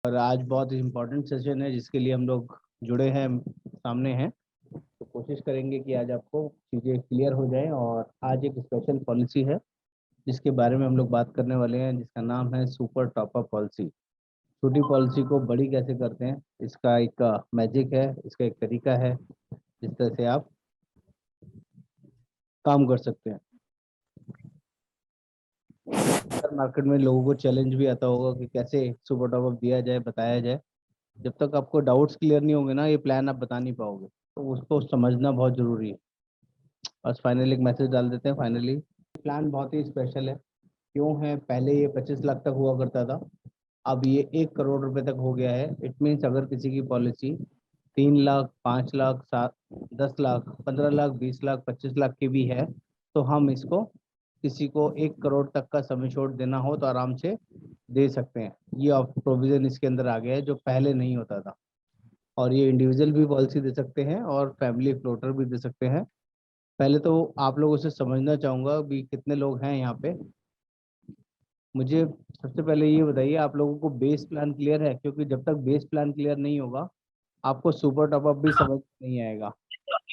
और आज बहुत इम्पोर्टेंट सेशन है जिसके लिए हम लोग जुड़े हैं, सामने हैं। तो कोशिश करेंगे कि आज आपको चीज़ें क्लियर हो जाएं। और आज एक स्पेशल पॉलिसी है जिसके बारे में हम लोग बात करने वाले हैं, जिसका नाम है सुपर टॉपअप पॉलिसी। छोटी पॉलिसी को बड़ी कैसे करते हैं, इसका एक मैजिक है, इसका एक तरीका है जिस तरह से आप काम कर सकते हैं। मार्केट में लोगों को चैलेंज भी आता होगा कि कैसे सुपर टॉपअप दिया जाए, बताया जाए। जब तक आपको डाउट्स क्लियर नहीं होंगे ना, ये प्लान आप बता नहीं पाओगे, तो उसको समझना बहुत जरूरी है। बस फाइनली एक मैसेज डाल देते हैं। फाइनली प्लान बहुत ही स्पेशल है। क्यों है? पहले ये 25 लाख तक हुआ करता था, अब ये 1 करोड़ रुपए तक हो गया है। इट मीन्स अगर किसी की पॉलिसी 3 लाख, 5 लाख, 7, 10 लाख, 15 लाख, 20 लाख, 25 लाख की भी है, तो हम इसको किसी को 1 करोड़ तक का सम एश्योर्ड देना हो तो आराम से दे सकते हैं। ये प्रोविजन इसके अंदर आ गया है जो पहले नहीं होता था। और ये इंडिविजुअल भी पॉलिसी दे सकते हैं और फैमिली फ्लोटर भी दे सकते हैं। पहले तो आप लोगों से समझना चाहूंगा भी कितने लोग हैं यहाँ पे। मुझे सबसे पहले ये बताइए, आप लोगों को बेस प्लान क्लियर है? क्योंकि जब तक बेस प्लान क्लियर नहीं होगा आपको सुपर टॉपअप भी समझ नहीं आएगा।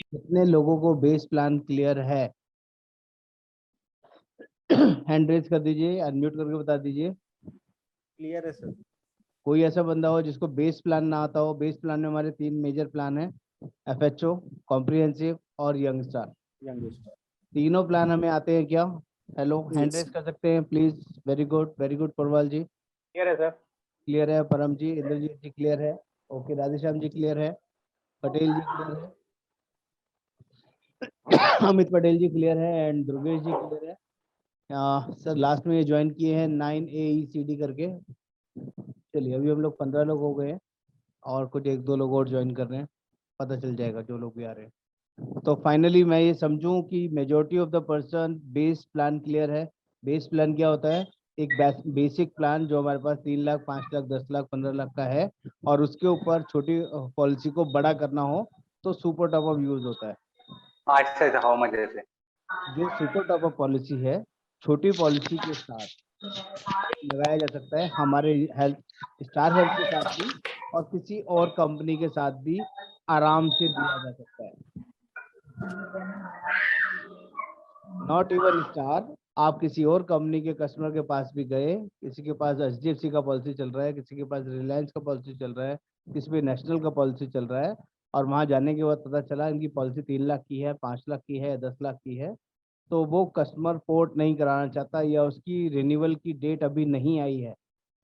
कितने लोगों को बेस प्लान क्लियर है? हैंड रेज कर दीजिए, अनम्यूट करके बता दीजिए। क्लियर है सर। कोई ऐसा बंदा हो जिसको बेस प्लान ना आता हो? बेस प्लान में हमारे 3 मेजर प्लान है, एफएचओ, कॉम्प्रिहेंसिव और यंग स्टार। तीनों प्लान हमें आते हैं क्या? हेलो, हैंड रेज कर सकते हैं please. Very good Parwal ji. Clear है सर। क्लियर है। परम जी, इंद्रजीत जी क्लियर है। ओके, राधेश्याम जी क्लियर है। पटेल जी क्लियर है। अमित पटेल जी क्लियर है एंड दुर्गेश जी क्लियर है। सर लास्ट में ये ज्वाइन किए हैं 9AECD करके। चलिए, अभी हम लोग 15 लोग हो गए हैं और कुछ 1-2 लोग और ज्वाइन कर रहे हैं, पता चल जाएगा जो लोग भी आ रहे हैं। तो फाइनली मैं ये समझूं कि majority of the person base plan clear है। बेस प्लान क्या होता है? एक बेसिक प्लान जो हमारे पास 3 लाख, 5 लाख, 10 लाख, 15 लाख का है और उसके ऊपर छोटी पॉलिसी को बड़ा करना हो तो सुपर टॉपअप यूज होता है। अच्छा अच्छा, हाउ मच जैसे जो सुपर टॉपअप पॉलिसी है, छोटी पॉलिसी के साथ लगाया जा सकता है, हमारे हेल्थ, स्टार हेल्थ के साथ भी और किसी और कंपनी के साथ भी आराम से दिया जा सकता है। नॉट इवन स्टार, आप किसी और कंपनी के कस्टमर के पास भी गए, किसी के पास HDFC का पॉलिसी चल रहा है, किसी के पास रिलायंस का पॉलिसी चल रहा है, किसी पे नेशनल का पॉलिसी चल रहा है, और वहां जाने के बाद पता चला इनकी पॉलिसी 3 लाख की है, 5 लाख की है, 10 लाख की है, तो वो कस्टमर पोर्ट नहीं कराना चाहता या उसकी रिन्यूअल की डेट अभी नहीं आई है,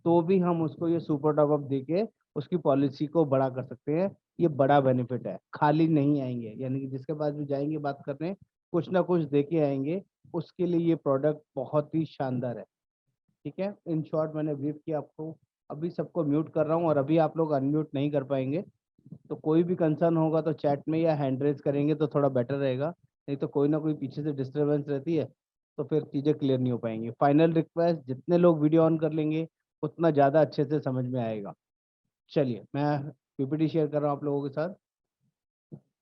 तो भी हम उसको ये सुपर टॉप अप देके उसकी पॉलिसी को बड़ा कर सकते हैं। ये बड़ा बेनिफिट है, खाली नहीं आएंगे, यानी कि जिसके पास भी जाएंगे बात करने, कुछ ना कुछ देके आएंगे। उसके लिए ये प्रोडक्ट बहुत ही शानदार है। ठीक है, इन शॉर्ट मैंने ब्रीफ किया आपको। अभी सबको म्यूट कर रहा हूँ और अभी आप लोग अनम्यूट नहीं कर पाएंगे, तो कोई भी कंसर्न होगा तो चैट में या हैंड रेज करेंगे तो थोड़ा बेटर रहेगा, नहीं तो कोई ना कोई पीछे से डिस्टर्बेंस रहती है तो फिर चीज़ें क्लियर नहीं हो पाएंगी। फाइनल रिक्वेस्ट, जितने लोग वीडियो ऑन कर लेंगे उतना ज़्यादा अच्छे से समझ में आएगा। चलिए, मैं पीपीटी शेयर कर रहा हूँ आप लोगों के साथ,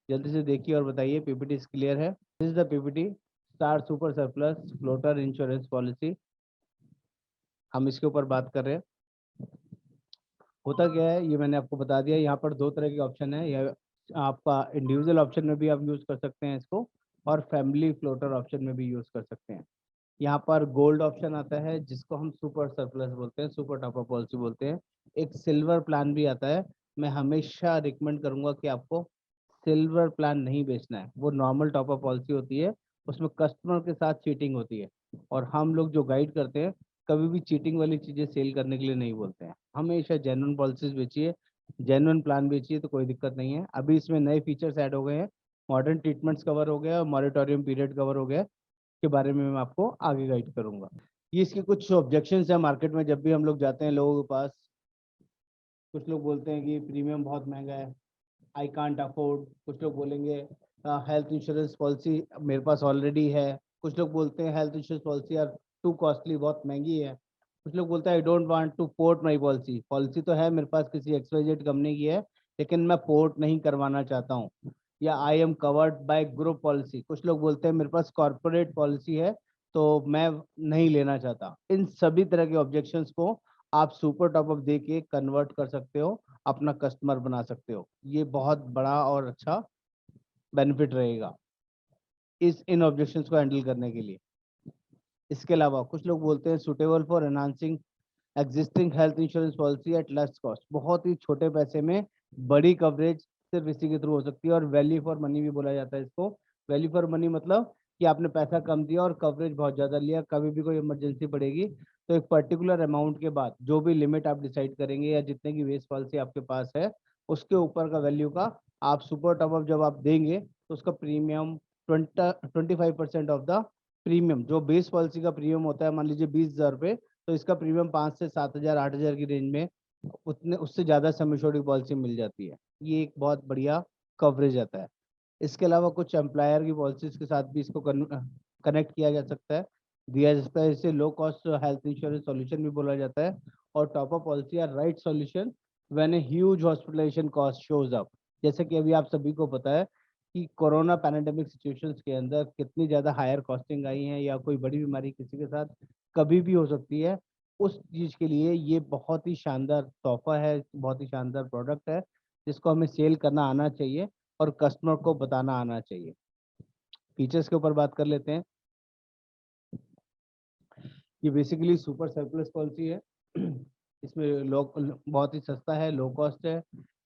जल्दी से देखिए और बताइए पीपीटी क्लियर है। This is the PPT, star super surplus floater insurance policy. हम इसके ऊपर बात कर रहे हैं। होता क्या है ये मैंने आपको बता दिया। यहाँ पर 2 तरह के ऑप्शन है, यह आपका इंडिविजुअल ऑप्शन में भी आप यूज कर सकते हैं इसको, और फैमिली फ्लोटर ऑप्शन में भी यूज कर सकते हैं। यहाँ पर गोल्ड ऑप्शन आता है जिसको हम सुपर सरप्लस बोलते हैं, सुपर टॉपअप पॉलिसी बोलते हैं। एक सिल्वर प्लान भी आता है। मैं हमेशा रिकमेंड करूंगा कि आपको सिल्वर प्लान नहीं बेचना है, वो नॉर्मल टॉपअप पॉलिसी होती है, उसमें कस्टमर के साथ चीटिंग होती है। और हम लोग जो गाइड करते हैं, कभी भी चीटिंग वाली चीज़ें सेल करने के लिए नहीं बोलते हैं। हमेशा जेन्युइन पॉलिसीज बेचिए, जेन्युइन प्लान बेचिए, तो कोई दिक्कत नहीं है। अभी इसमें नए फीचर्स ऐड हो गए हैं, मॉडर्न ट्रीटमेंट्स कवर हो गया और मॉरिटोरियम पीरियड कवर हो गया, के बारे में मैं आपको आगे गाइड करूंगा। ये इसके कुछ ऑब्जेक्शंस है मार्केट में। जब भी हम लोग जाते हैं लोगों के पास, कुछ लोग बोलते हैं कि प्रीमियम बहुत महंगा है, आई कांट अफोर्ड। कुछ लोग बोलेंगे हेल्थ इंश्योरेंस पॉलिसी मेरे पास ऑलरेडी है। कुछ लोग बोलते हैं health insurance policy are too costly, बहुत महंगी है। कुछ लोग बोलते हैं I don't want to port my policy, policy तो है मेरे पास किसी XYZ कंपनी की है, लेकिन मैं पोर्ट नहीं करवाना चाहता हूँ। या I am covered by group policy. कुछ लोग बोलते हैं मेरे पास कॉर्पोरेट पॉलिसी है तो मैं नहीं लेना चाहता। इन सभी तरह के ऑब्जेक्शंस को आप सुपर टॉपअप दे के कन्वर्ट कर सकते हो, अपना कस्टमर बना सकते हो। ये बहुत बड़ा और अच्छा बेनिफिट रहेगा इस इन ऑब्जेक्शंस को हैंडल करने के लिए। इसके अलावा कुछ लोग बोलते हैं suitable for enhancing existing health insurance policy at less cost. बहुत ही छोटे पैसे में बड़ी कवरेज सिर्फ इसी के थ्रू हो सकती है, और वैल्यू फॉर मनी भी बोला जाता है इसको। वैल्यू फॉर मनी मतलब कि आपने पैसा कम दिया और कवरेज बहुत ज्यादा लिया, कभी भी कोई इमरजेंसी पड़ेगी तो एक पर्टिकुलर अमाउंट के बाद जो भी लिमिट आप डिसाइड करेंगे या जितने की बेस पॉलिसी आपके पास है उसके ऊपर का वैल्यू का आप सुपर टॉपअप जब आप देंगे तो उसका प्रीमियम 25% ऑफ द प्रीमियम, जो बेस पॉलिसी का प्रीमियम होता है मान लीजिए 20,000 रुपये, तो इसका प्रीमियम 5 से 7 हजार 8 हजार की रेंज में उतने उससे ज्यादा सम एश्योर्ड की पॉलिसी मिल जाती है। ये एक बहुत बढ़िया कवरेज आता है। इसके अलावा कुछ एम्प्लॉयर की पॉलिसीज के साथ भी इसको कनेक्ट किया जा सकता है, दिया जाता है। इसे low cost health insurance solution भी बोला जाता है। और top up policy are right solution when a huge hospitalisation cost shows up. जैसे कि अभी आप सभी को पता है कि कोरोना पैंडेमिक सिचुएशंस के अंदर कितनी ज़्यादा हायर कॉस्टिंग आई है, या कोई बड़ी बीमारी किसी के साथ कभी भी हो सकती है। उस चीज़ के लिए ये बहुत ही शानदार तोहफा है, बहुत ही शानदार प्रोडक्ट है जिसको हमें सेल करना आना चाहिए और कस्टमर को बताना आना चाहिए। फीचर्स के ऊपर बात कर लेते हैं। ये बेसिकली सुपर सरप्लस पॉलिसी है। इसमें बहुत ही सस्ता है, लो कॉस्ट है।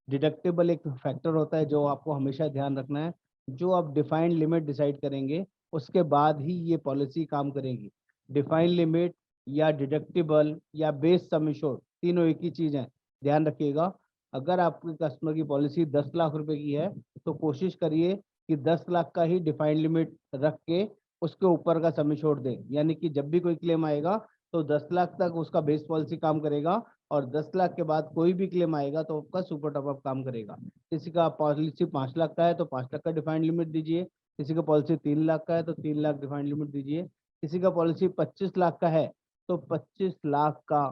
डिडक्टेबल एक फैक्टर होता है जो आपको हमेशा ध्यान रखना है। जो आप डिफाइंड लिमिट डिसाइड करेंगे उसके बाद ही ये पॉलिसी काम करेगी। डिफाइंड लिमिट या डिडक्टेबल या बेस सम एश्योर्ड तीनों एक ही चीज़ है, ध्यान रखिएगा। अगर आपके कस्टमर की पॉलिसी 10 लाख रुपए की है तो कोशिश करिए कि 10 लाख का ही डिफाइंड लिमिट रख के उसके ऊपर का सम एश्योर्ड दें। यानी कि जब भी कोई क्लेम आएगा तो 10 लाख तक उसका बेस पॉलिसी काम करेगा, और 10 लाख के बाद कोई भी क्लेम आएगा तो आपका सुपर टॉपअप काम करेगा। किसी का पॉलिसी 5 लाख का है तो 5 लाख का डिफाइंड लिमिट दीजिए। किसी का पॉलिसी 3 लाख का है तो 3 लाख डिफाइंड लिमिट दीजिए। किसी का पॉलिसी 25 लाख का है तो 25 लाख का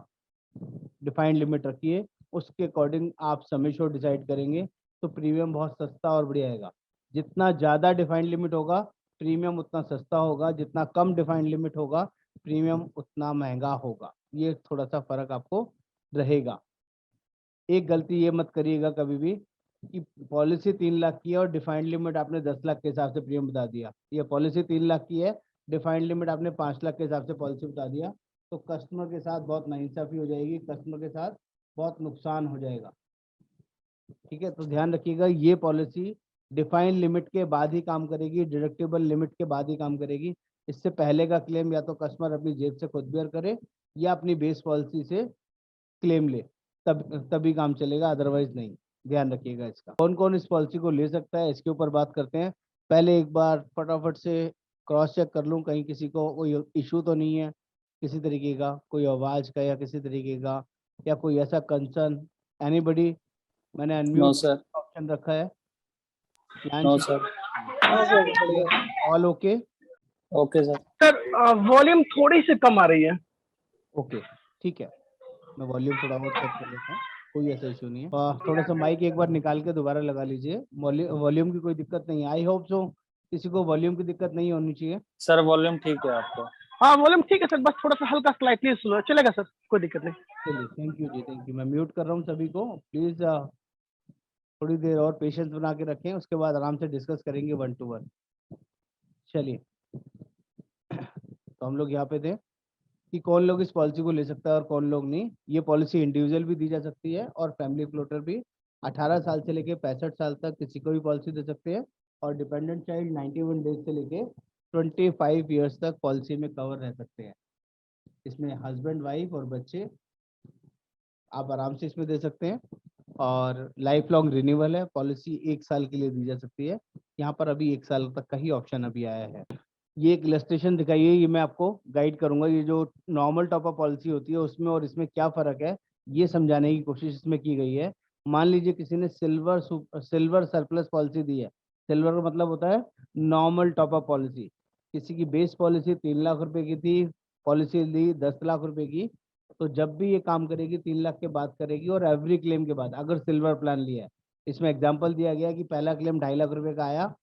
डिफाइंड लिमिट रखिए। उसके अकॉर्डिंग आप सम एश्योर्ड डिसाइड करेंगे तो प्रीमियम बहुत सस्ता और बढ़िया आएगा। जितना ज़्यादा डिफाइंड लिमिट होगा प्रीमियम उतना सस्ता होगा, जितना कम डिफाइंड लिमिट होगा प्रीमियम उतना महंगा होगा। ये थोड़ा सा फर्क आपको रहेगा। एक गलती ये मत करिएगा कभी भी कि पॉलिसी 3 लाख की है और डिफाइंड लिमिट आपने 10 लाख के हिसाब से प्रीमियम बता दिया। ये पॉलिसी 3 लाख की है, डिफाइंड लिमिट आपने 5 लाख के हिसाब से पॉलिसी बता दिया, तो कस्टमर के साथ बहुत नाइंसाफी हो जाएगी, कस्टमर के साथ बहुत नुकसान हो जाएगा। ठीक है, तो ध्यान रखिएगा ये पॉलिसी डिफाइंड लिमिट के बाद ही काम करेगी, डिडक्टेबल लिमिट के बाद ही काम करेगी। इससे पहले का क्लेम या तो कस्टमर अपनी जेब से खुद बेयर करे या अपनी बेस पॉलिसी से क्लेम ले, तब तभी काम चलेगा, अदरवाइज नहीं। ध्यान रखिएगा इसका। कौन कौन इस पॉलिसी को ले सकता है इसके ऊपर बात करते हैं। पहले एक बार फटाफट से क्रॉस चेक कर लूँ कहीं किसी को कोई इशू तो नहीं है, किसी तरीके का कोई आवाज़ का या किसी तरीके का या कोई ऐसा कंसर्न। एनीबडी? मैंने नो अनम्यूट सर। ऑप्शन रखा है। No sir. All okay? Okay sir. Sir volume थोड़ी सी कम आ रही है। ओके ठीक है, मैं वॉल्यूम थोड़ा और सेट कर लेता हूँ, कोई ऐसा इशू नहीं है। थोड़ा सा माइक एक बार निकाल के दोबारा लगा लीजिए। वॉल्यूम की कोई दिक्कत नहीं है, आई होप सो किसी को वॉल्यूम की दिक्कत नहीं होनी चाहिए। सर वॉल्यूम ठीक है आपका? हाँ वॉल्यूम ठीक है सर, बस थोड़ा सा हल्का स्लाइटली स्लो है, चलेगा सर, कोई दिक्कत नहीं। चलिए, thank you ji, thank you. मैं म्यूट कर रहा हूँ सभी को, प्लीज थोड़ी देर और पेशेंस बना के रखें, उसके बाद आराम से डिस्कस करेंगे 1 to 1। चलिए, तो हम लोग यहाँ पे थे कि कौन लोग इस पॉलिसी को ले सकता है और कौन लोग नहीं। ये पॉलिसी इंडिविजुअल भी दी जा सकती है और फैमिली फ्लोटर भी। 18 साल से लेके 65 साल तक किसी को भी पॉलिसी दे सकते हैं, और डिपेंडेंट चाइल्ड 91 डेज से लेके 25 ईयर्स तक पॉलिसी में कवर रह सकते हैं। इसमें हस्बैंड वाइफ और बच्चे आप आराम से इसमें दे सकते हैं, और लाइफ लॉन्ग रिन्यूअल है, पॉलिसी 1 साल के लिए दी जा सकती है। यहाँ पर अभी 1 साल तक का ही ऑप्शन अभी आया है। ये एक इलस्ट्रेशन दिखाइए, ये मैं आपको गाइड करूंगा। ये जो नॉर्मल टॉप अप पॉलिसी होती है उसमें और इसमें क्या फ़र्क है ये समझाने की कोशिश इसमें की गई है। मान लीजिए किसी ने सिल्वर सरप्लस पॉलिसी दी है। सिल्वर का मतलब होता है नॉर्मल टॉप अप पॉलिसी। किसी की बेस पॉलिसी 3 लाख रुपए की थी, पॉलिसी ली 10 लाख रुपए की, तो जब भी ये काम करेगी 3 लाख के बाद करेगी, और एवरी क्लेम के बाद अगर सिल्वर प्लान लिया है। इसमें एग्जाम्पल दिया गया कि पहला क्लेम 2.5 लाख रुपए का आया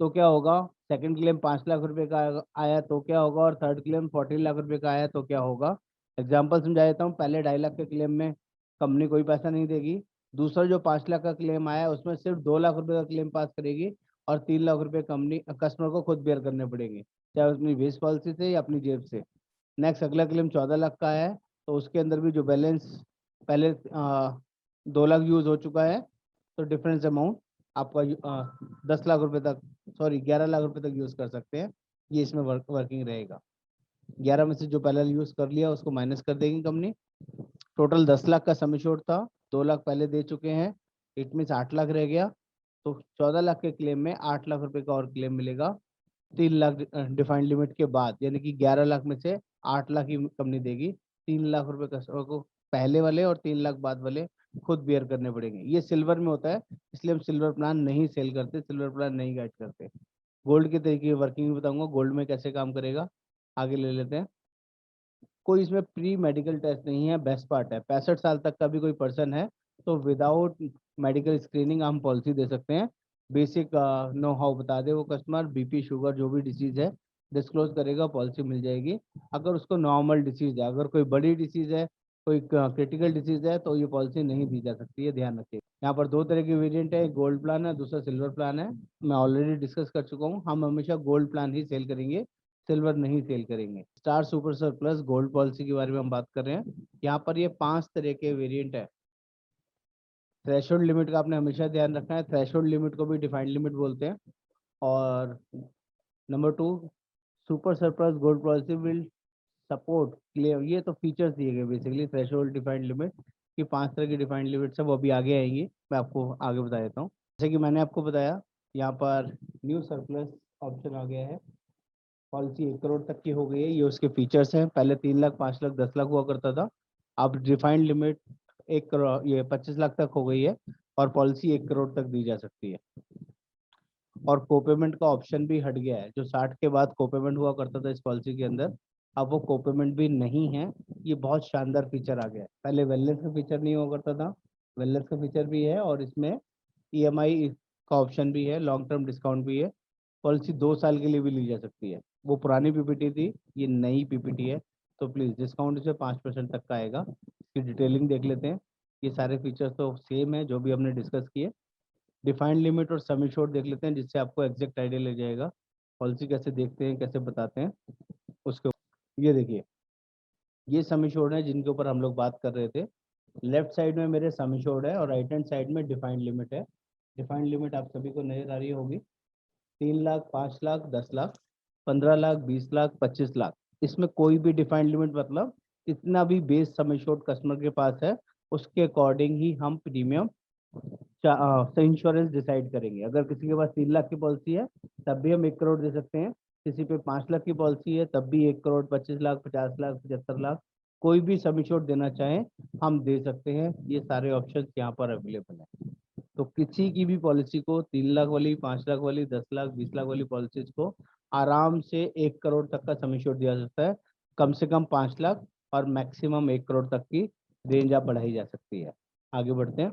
तो क्या होगा, सेकंड क्लेम 5 लाख रुपए का आया तो क्या होगा, और थर्ड क्लेम 14 लाख रुपए का आया तो क्या होगा। एग्जाम्पल समझा देता हूँ। पहले 2.5 लाख के क्लेम में कंपनी कोई पैसा नहीं देगी। दूसरा जो 5 लाख का क्लेम आया उसमें सिर्फ 2 लाख रुपए का क्लेम पास करेगी और 3 लाख रुपए कंपनी कस्टमर को खुद बेयर करने पड़ेंगे, चाहे अपनी बेस पॉलिसी से या अपनी जेब से। नेक्स्ट अगला क्लेम 14 लाख का है, तो उसके अंदर भी जो बैलेंस पहले 2 लाख यूज हो चुका है, तो डिफरेंस अमाउंट आपका 10 लाख रुपए तक, सॉरी 11 लाख रुपए तक यूज कर सकते हैं। ये इसमें वर्किंग रहेगा। 11 में से जो पहले यूज कर लिया उसको माइनस कर देगी कंपनी। टोटल 10 लाख का सम एश्योर्ड था, 2 लाख पहले दे चुके हैं, इट मीन्स 8 लाख रह गया। तो 14 लाख के क्लेम में 8 लाख रुपए का और क्लेम मिलेगा 3 लाख डिफाइंड लिमिट के बाद, यानी कि 11 लाख में से 8 लाख ही कंपनी देगी। 3 लाख रुपए कस्टमर को पहले वाले और 3 लाख बाद वाले खुद बेयर करने पड़ेंगे। ये सिल्वर में होता है, इसलिए हम सिल्वर प्लान नहीं सेल करते, सिल्वर प्लान नहीं गाइड करते। गोल्ड के तरीके वर्किंग बताऊंगा, गोल्ड में कैसे काम करेगा, आगे ले लेते हैं। कोई इसमें प्री मेडिकल टेस्ट नहीं है, बेस्ट पार्ट है। 65 साल तक का भी कोई पर्सन है तो विदाउट मेडिकल स्क्रीनिंग हम पॉलिसी दे सकते हैं। बेसिक नो हाउ बता दे वो कस्टमर, बीपी शुगर जो भी डिसीज है डिस्क्लोज करेगा, पॉलिसी मिल जाएगी। अगर उसको नॉर्मल डिसीज है, अगर कोई बड़ी डिसीज है, कोई क्रिटिकल डिसीज है, तो ये पॉलिसी नहीं दी जा सकती है, ध्यान रखिए। यहाँ पर 2 तरह की वेरिएंट है, गोल्ड प्लान है, दूसरा सिल्वर प्लान है। मैं ऑलरेडी डिस्कस कर चुका हूँ, हम हमेशा गोल्ड प्लान ही सेल करेंगे, सिल्वर नहीं सेल करेंगे। Star super sir plus gold policy के बारे में हम बात कर रहे हैं। यहाँ पर ये 5 तरह के वेरिएंट है। थ्रेशोल्ड लिमिट का आपने हमेशा ध्यान रखना है, थ्रेशोल्ड लिमिट को भी डिफाइंड लिमिट बोलते हैं। और number 2, super surplus gold policy will support claim. ये तो फीचर्स दिए गए बेसिकली थ्रेशोल्ड डिफाइंड लिमिट की। 5 तरह की डिफाइंड लिमिट है, वो अभी आगे आएंगी, मैं आपको आगे बता देता हूँ। जैसे कि मैंने आपको बताया, यहाँ पर न्यू सरप्लस ऑप्शन आ गया है, पॉलिसी 1 करोड़ तक की हो गई है। ये उसके फीचर्स हैं। पहले 3 लाख, 5 लाख, 10 लाख हुआ करता था, अब डिफाइंड लिमिट 1 करोड़, ये 25 लाख तक हो गई है और पॉलिसी 1 करोड़ तक दी जा सकती है। और कोपेमेंट का ऑप्शन भी हट गया है। जो 60 के बाद कोपेमेंट हुआ करता था इस पॉलिसी के अंदर, अब वो कोपेमेंट भी नहीं है। ये बहुत शानदार फीचर आ गया है। पहले वेलनेस का फीचर नहीं हुआ करता था, वेलनेस का फीचर भी है और इसमें ईएमआई का ऑप्शन भी है, लॉन्ग टर्म डिस्काउंट भी है। पॉलिसी 2 साल के लिए भी ली जा सकती है। वो पुरानी पीपीटी थी, ये नई पीपीटी है, तो प्लीज़ डिस्काउंट इसे 5% तक का आएगा। इसकी डिटेलिंग देख लेते हैं। ये सारे फीचर्स तो सेम है जो भी हमने डिस्कस किए। डिफाइंड लिमिट और सम एश्योर्ड देख लेते हैं, जिससे आपको एग्जैक्ट आइडिया लग जाएगा पॉलिसी कैसे देखते हैं, कैसे बताते हैं उसके। ये देखिए, ये सम एश्योर्ड है जिनके ऊपर हम लोग बात कर रहे थे। लेफ्ट साइड में मेरे सम एश्योर्ड है और राइट हैंड साइड में डिफाइंड लिमिट है। डिफाइंड लिमिट आप सभी को नजर आ रही होगी, 3 लाख, 5 लाख, 10 लाख, 15 लाख, 20 लाख, 25 लाख। इसमें कोई भी डिफाइंड लिमिट मतलब इतना भी बेस सम एश्योर्ड कस्टमर के पास है, उसके अकॉर्डिंग ही हम प्रीमियम इंश्योरेंस डिसाइड करेंगे। अगर किसी के पास 3 लाख की पॉलिसी है तब भी हम 1 करोड़ दे सकते हैं। किसी पे 5 लाख की पॉलिसी है तब भी 1 करोड़, 25 लाख, 50 लाख, 75 लाख, कोई भी सम एश्योर्ड देना चाहें हम दे सकते हैं। ये सारे ऑप्शन यहाँ पर अवेलेबल है। तो किसी की भी पॉलिसी को 3 लाख वाली, 5 लाख वाली, 10 लाख, 20 लाख वाली पॉलिसीज को आराम से 1 करोड़ तक का सम एश्योर्ड दिया सकता है। कम से कम 5 लाख और मैक्सिमम 1 करोड़ तक की रेंज आप बढ़ाई जा सकती है। आगे बढ़ते हैं।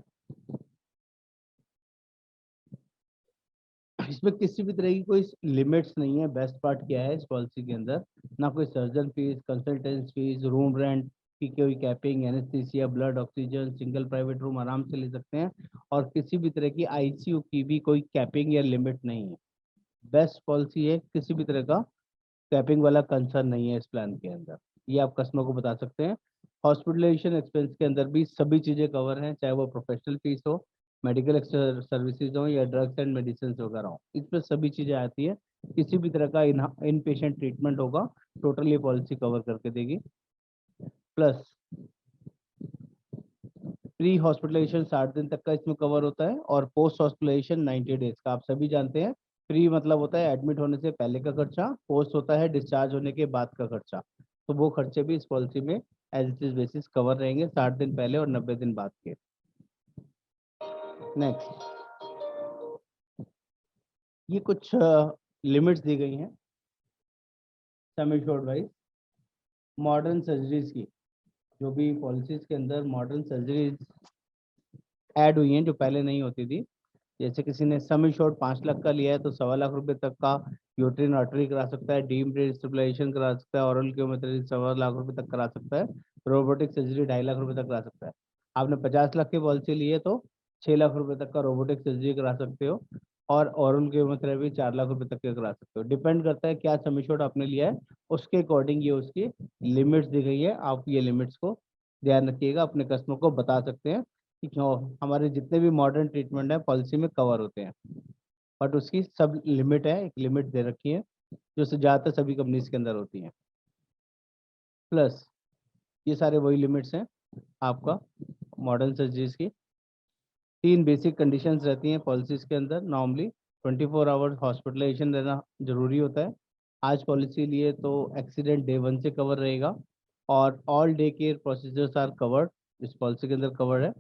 इसमें किसी भी तरह की कोई लिमिट्स नहीं है। बेस्ट पार्ट क्या है इस पॉलिसी के अंदर, ना कोई surgeon fees, consultant fees, room rent की कोई capping, anaesthesia, blood, oxygen, single private room आराम से ले सकते हैं। और किसी भी तरह की आईसीयू की भी कोई कैपिंग या लिमिट नहीं है। बेस्ट पॉलिसी है, किसी भी तरह का कैपिंग वाला कंसर्न नहीं है इस प्लान के अंदर, ये आप कस्टमर को बता सकते हैं। हॉस्पिटलाइजेशन एक्सपेंस के अंदर भी सभी चीज़ें कवर हैं, चाहे वो प्रोफेशनल फीस हो, मेडिकल सर्विसेज हो या ड्रग्स एंड मेडिसिन वगैरह हो, इसमें सभी चीज़ें आती है। किसी भी तरह का इन पेशेंट ट्रीटमेंट होगा, टोटल ये पॉलिसी कवर करके देगी। प्लस प्री हॉस्पिटलाइजेशन 60 दिन तक का इसमें कवर होता है और पोस्ट हॉस्पिटलाइजेशन 90 डेज का। आप सभी जानते हैं, प्री मतलब होता है एडमिट होने से पहले का खर्चा, पोस्ट होता है डिस्चार्ज होने के बाद का खर्चा। तो वो खर्चे भी इस पॉलिसी में as it is basis cover रहेंगे, 60 दिन पहले और 90 दिन बाद के। नेक्स्ट, ये कुछ लिमिट्स दी गई हैं sum assured wise. Modern surgeries की, जो भी पॉलिसीज के अंदर मॉडर्न सर्जरीज ऐड हुई हैं जो पहले नहीं होती थी, जैसे किसी ने सम इंश्योर्ड 5 लाख का लिया है तो 1.25 लाख रुपए तक का यूट्रिन आर्टरी करा सकता है, डीम ब्रेन स्टेबलाइजेशन करा सकता है, ओरल क्योमोथेरेपी 1.25 लाख रुपए तक करा सकता है, रोबोटिक सर्जरी 2.5 लाख रुपए तक करा सकता है। आपने 50 लाख की पॉलिसी ली है तो 6 लाख रुपए तक का रोबोटिक सर्जरी करा सकते हो और ओरल क्योमोथेरेपी 4 लाख रुपए तक के करा सकते हो। डिपेंड करता है क्या सम इंश्योर्ड आपने लिया है, उसके अकॉर्डिंग ये उसकी लिमिट्स दी गई है। आप ये लिमिट्स को ध्यान रखिएगा, अपने कस्टमर को बता सकते हैं कि क्यों हमारे जितने भी मॉडर्न ट्रीटमेंट है पॉलिसी में कवर होते हैं, बट उसकी सब लिमिट है, एक लिमिट दे रखी है जो ज़्यादातर सभी कंपनीज के अंदर होती हैं। प्लस ये सारे वही लिमिट्स हैं आपका मॉडर्न सर्जरीज की। 3 बेसिक कंडीशंस रहती हैं पॉलिसीज के अंदर। नॉर्मली 24 आवर्स हॉस्पिटलाइजेशन रहना जरूरी होता है। आज पॉलिसी लिए तो एक्सीडेंट डे 1 से कवर रहेगा और all day care procedures are covered, इस पॉलिसी के अंदर कवर्ड है।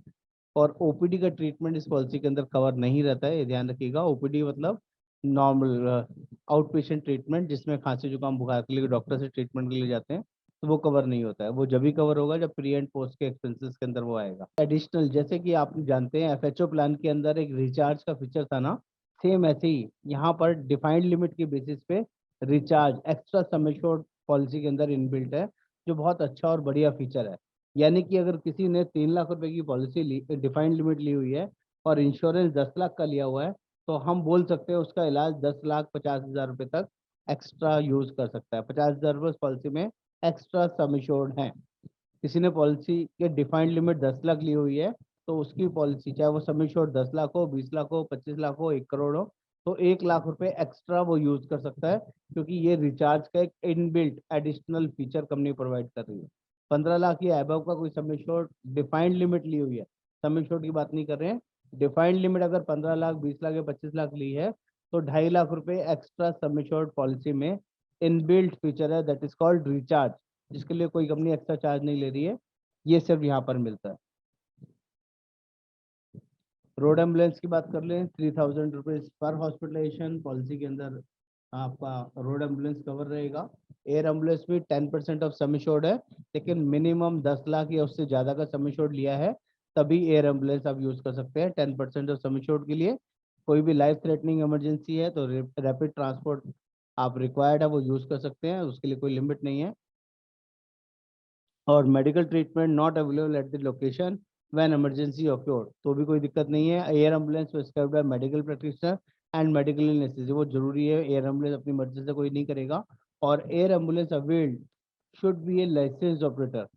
और ओपीडी का ट्रीटमेंट इस पॉलिसी के अंदर कवर नहीं रहता है, ये ध्यान रखिएगा। ओपीडी मतलब नॉर्मल आउट पेशेंट ट्रीटमेंट, जिसमें खांसी जुकाम बुखार के लिए डॉक्टर से ट्रीटमेंट के लिए जाते हैं, तो वो कवर नहीं होता है। वो जब भी कवर होगा जब प्री एंड पोस्ट के एक्सपेंसेस के अंदर वो आएगा। एडिशनल जैसे कि आप जानते हैं एफएचओ प्लान के अंदर एक रिचार्ज का फीचर था ना, सेम ऐसे ही यहाँ पर डिफाइंड लिमिट के बेसिस पे recharge extra sum assured policy के अंदर इनबिल्ट है, जो बहुत अच्छा और बढ़िया फीचर है। यानी कि अगर किसी ने 3 लाख रुपए की पॉलिसी ली, डिफाइंड लिमिट ली हुई है और इंश्योरेंस 10 लाख का लिया हुआ है, तो हम बोल सकते हैं उसका इलाज 10,50,000 रुपए तक एक्स्ट्रा यूज कर सकता है। 50,000 रुपये पॉलिसी में एक्स्ट्रा सम एश्योर्ड है। किसी ने पॉलिसी के डिफाइंड लिमिट 10 लाख ली हुई है तो उसकी पॉलिसी चाहे वो सम एश्योर्ड 10 लाख हो, 20 लाख हो, 25 लाख हो, 1 करोड़ हो, तो 1 लाख रुपए एक्स्ट्रा वो यूज कर सकता है, क्योंकि ये रिचार्ज का एक inbuilt additional feature company provide कर रही है। 15 लाख या अबव का कोई सम एश्योर्ड डिफाइंड लिमिट ली हुई है, सम एश्योर्ड की बात नहीं कर रहे हैं, डिफाइंड लिमिट अगर 15 लाख, 20 लाख या 25 लाख ली है तो 2.5 लाख रुपए एक्स्ट्रा सम एश्योर्ड पॉलिसी में इनबिल्ट फीचर है, दैट इज कॉल्ड रिचार्ज, जिसके लिए कोई कंपनी एक्स्ट्रा चार्ज नहीं ले रही है, ये सिर्फ यहाँ पर मिलता है। रोड एम्बुलेंस की बात कर लें, 3,000 रुपीज पर हॉस्पिटलाइजेशन पॉलिसी के अंदर आपका रोड एम्बुलेंस कवर रहेगा। एयर एम्बुलेंस में 10% ऑफ सम एश्योर्ड है, लेकिन मिनिमम 10 लाख या उससे ज़्यादा का सम एश्योर्ड लिया है तभी एयर एम्बुलेंस आप यूज़ कर सकते हैं 10% ऑफ सम एश्योर्ड के लिए। कोई भी लाइफ थ्रेटनिंग इमरजेंसी है तो रैपिड ट्रांसपोर्ट आप रिक्वायर्ड है वो यूज़ कर सकते हैं, उसके लिए कोई लिमिट नहीं है। और medical treatment not available at the location when emergency occurred, तो भी कोई दिक्कत नहीं है। Air ambulance prescribed by medical practitioner and medical necessary, वो जरूरी है, एयर एम्बुलेंस अपनी मर्जी से कोई नहीं करेगा। और air ambulance availed should be a licence operator,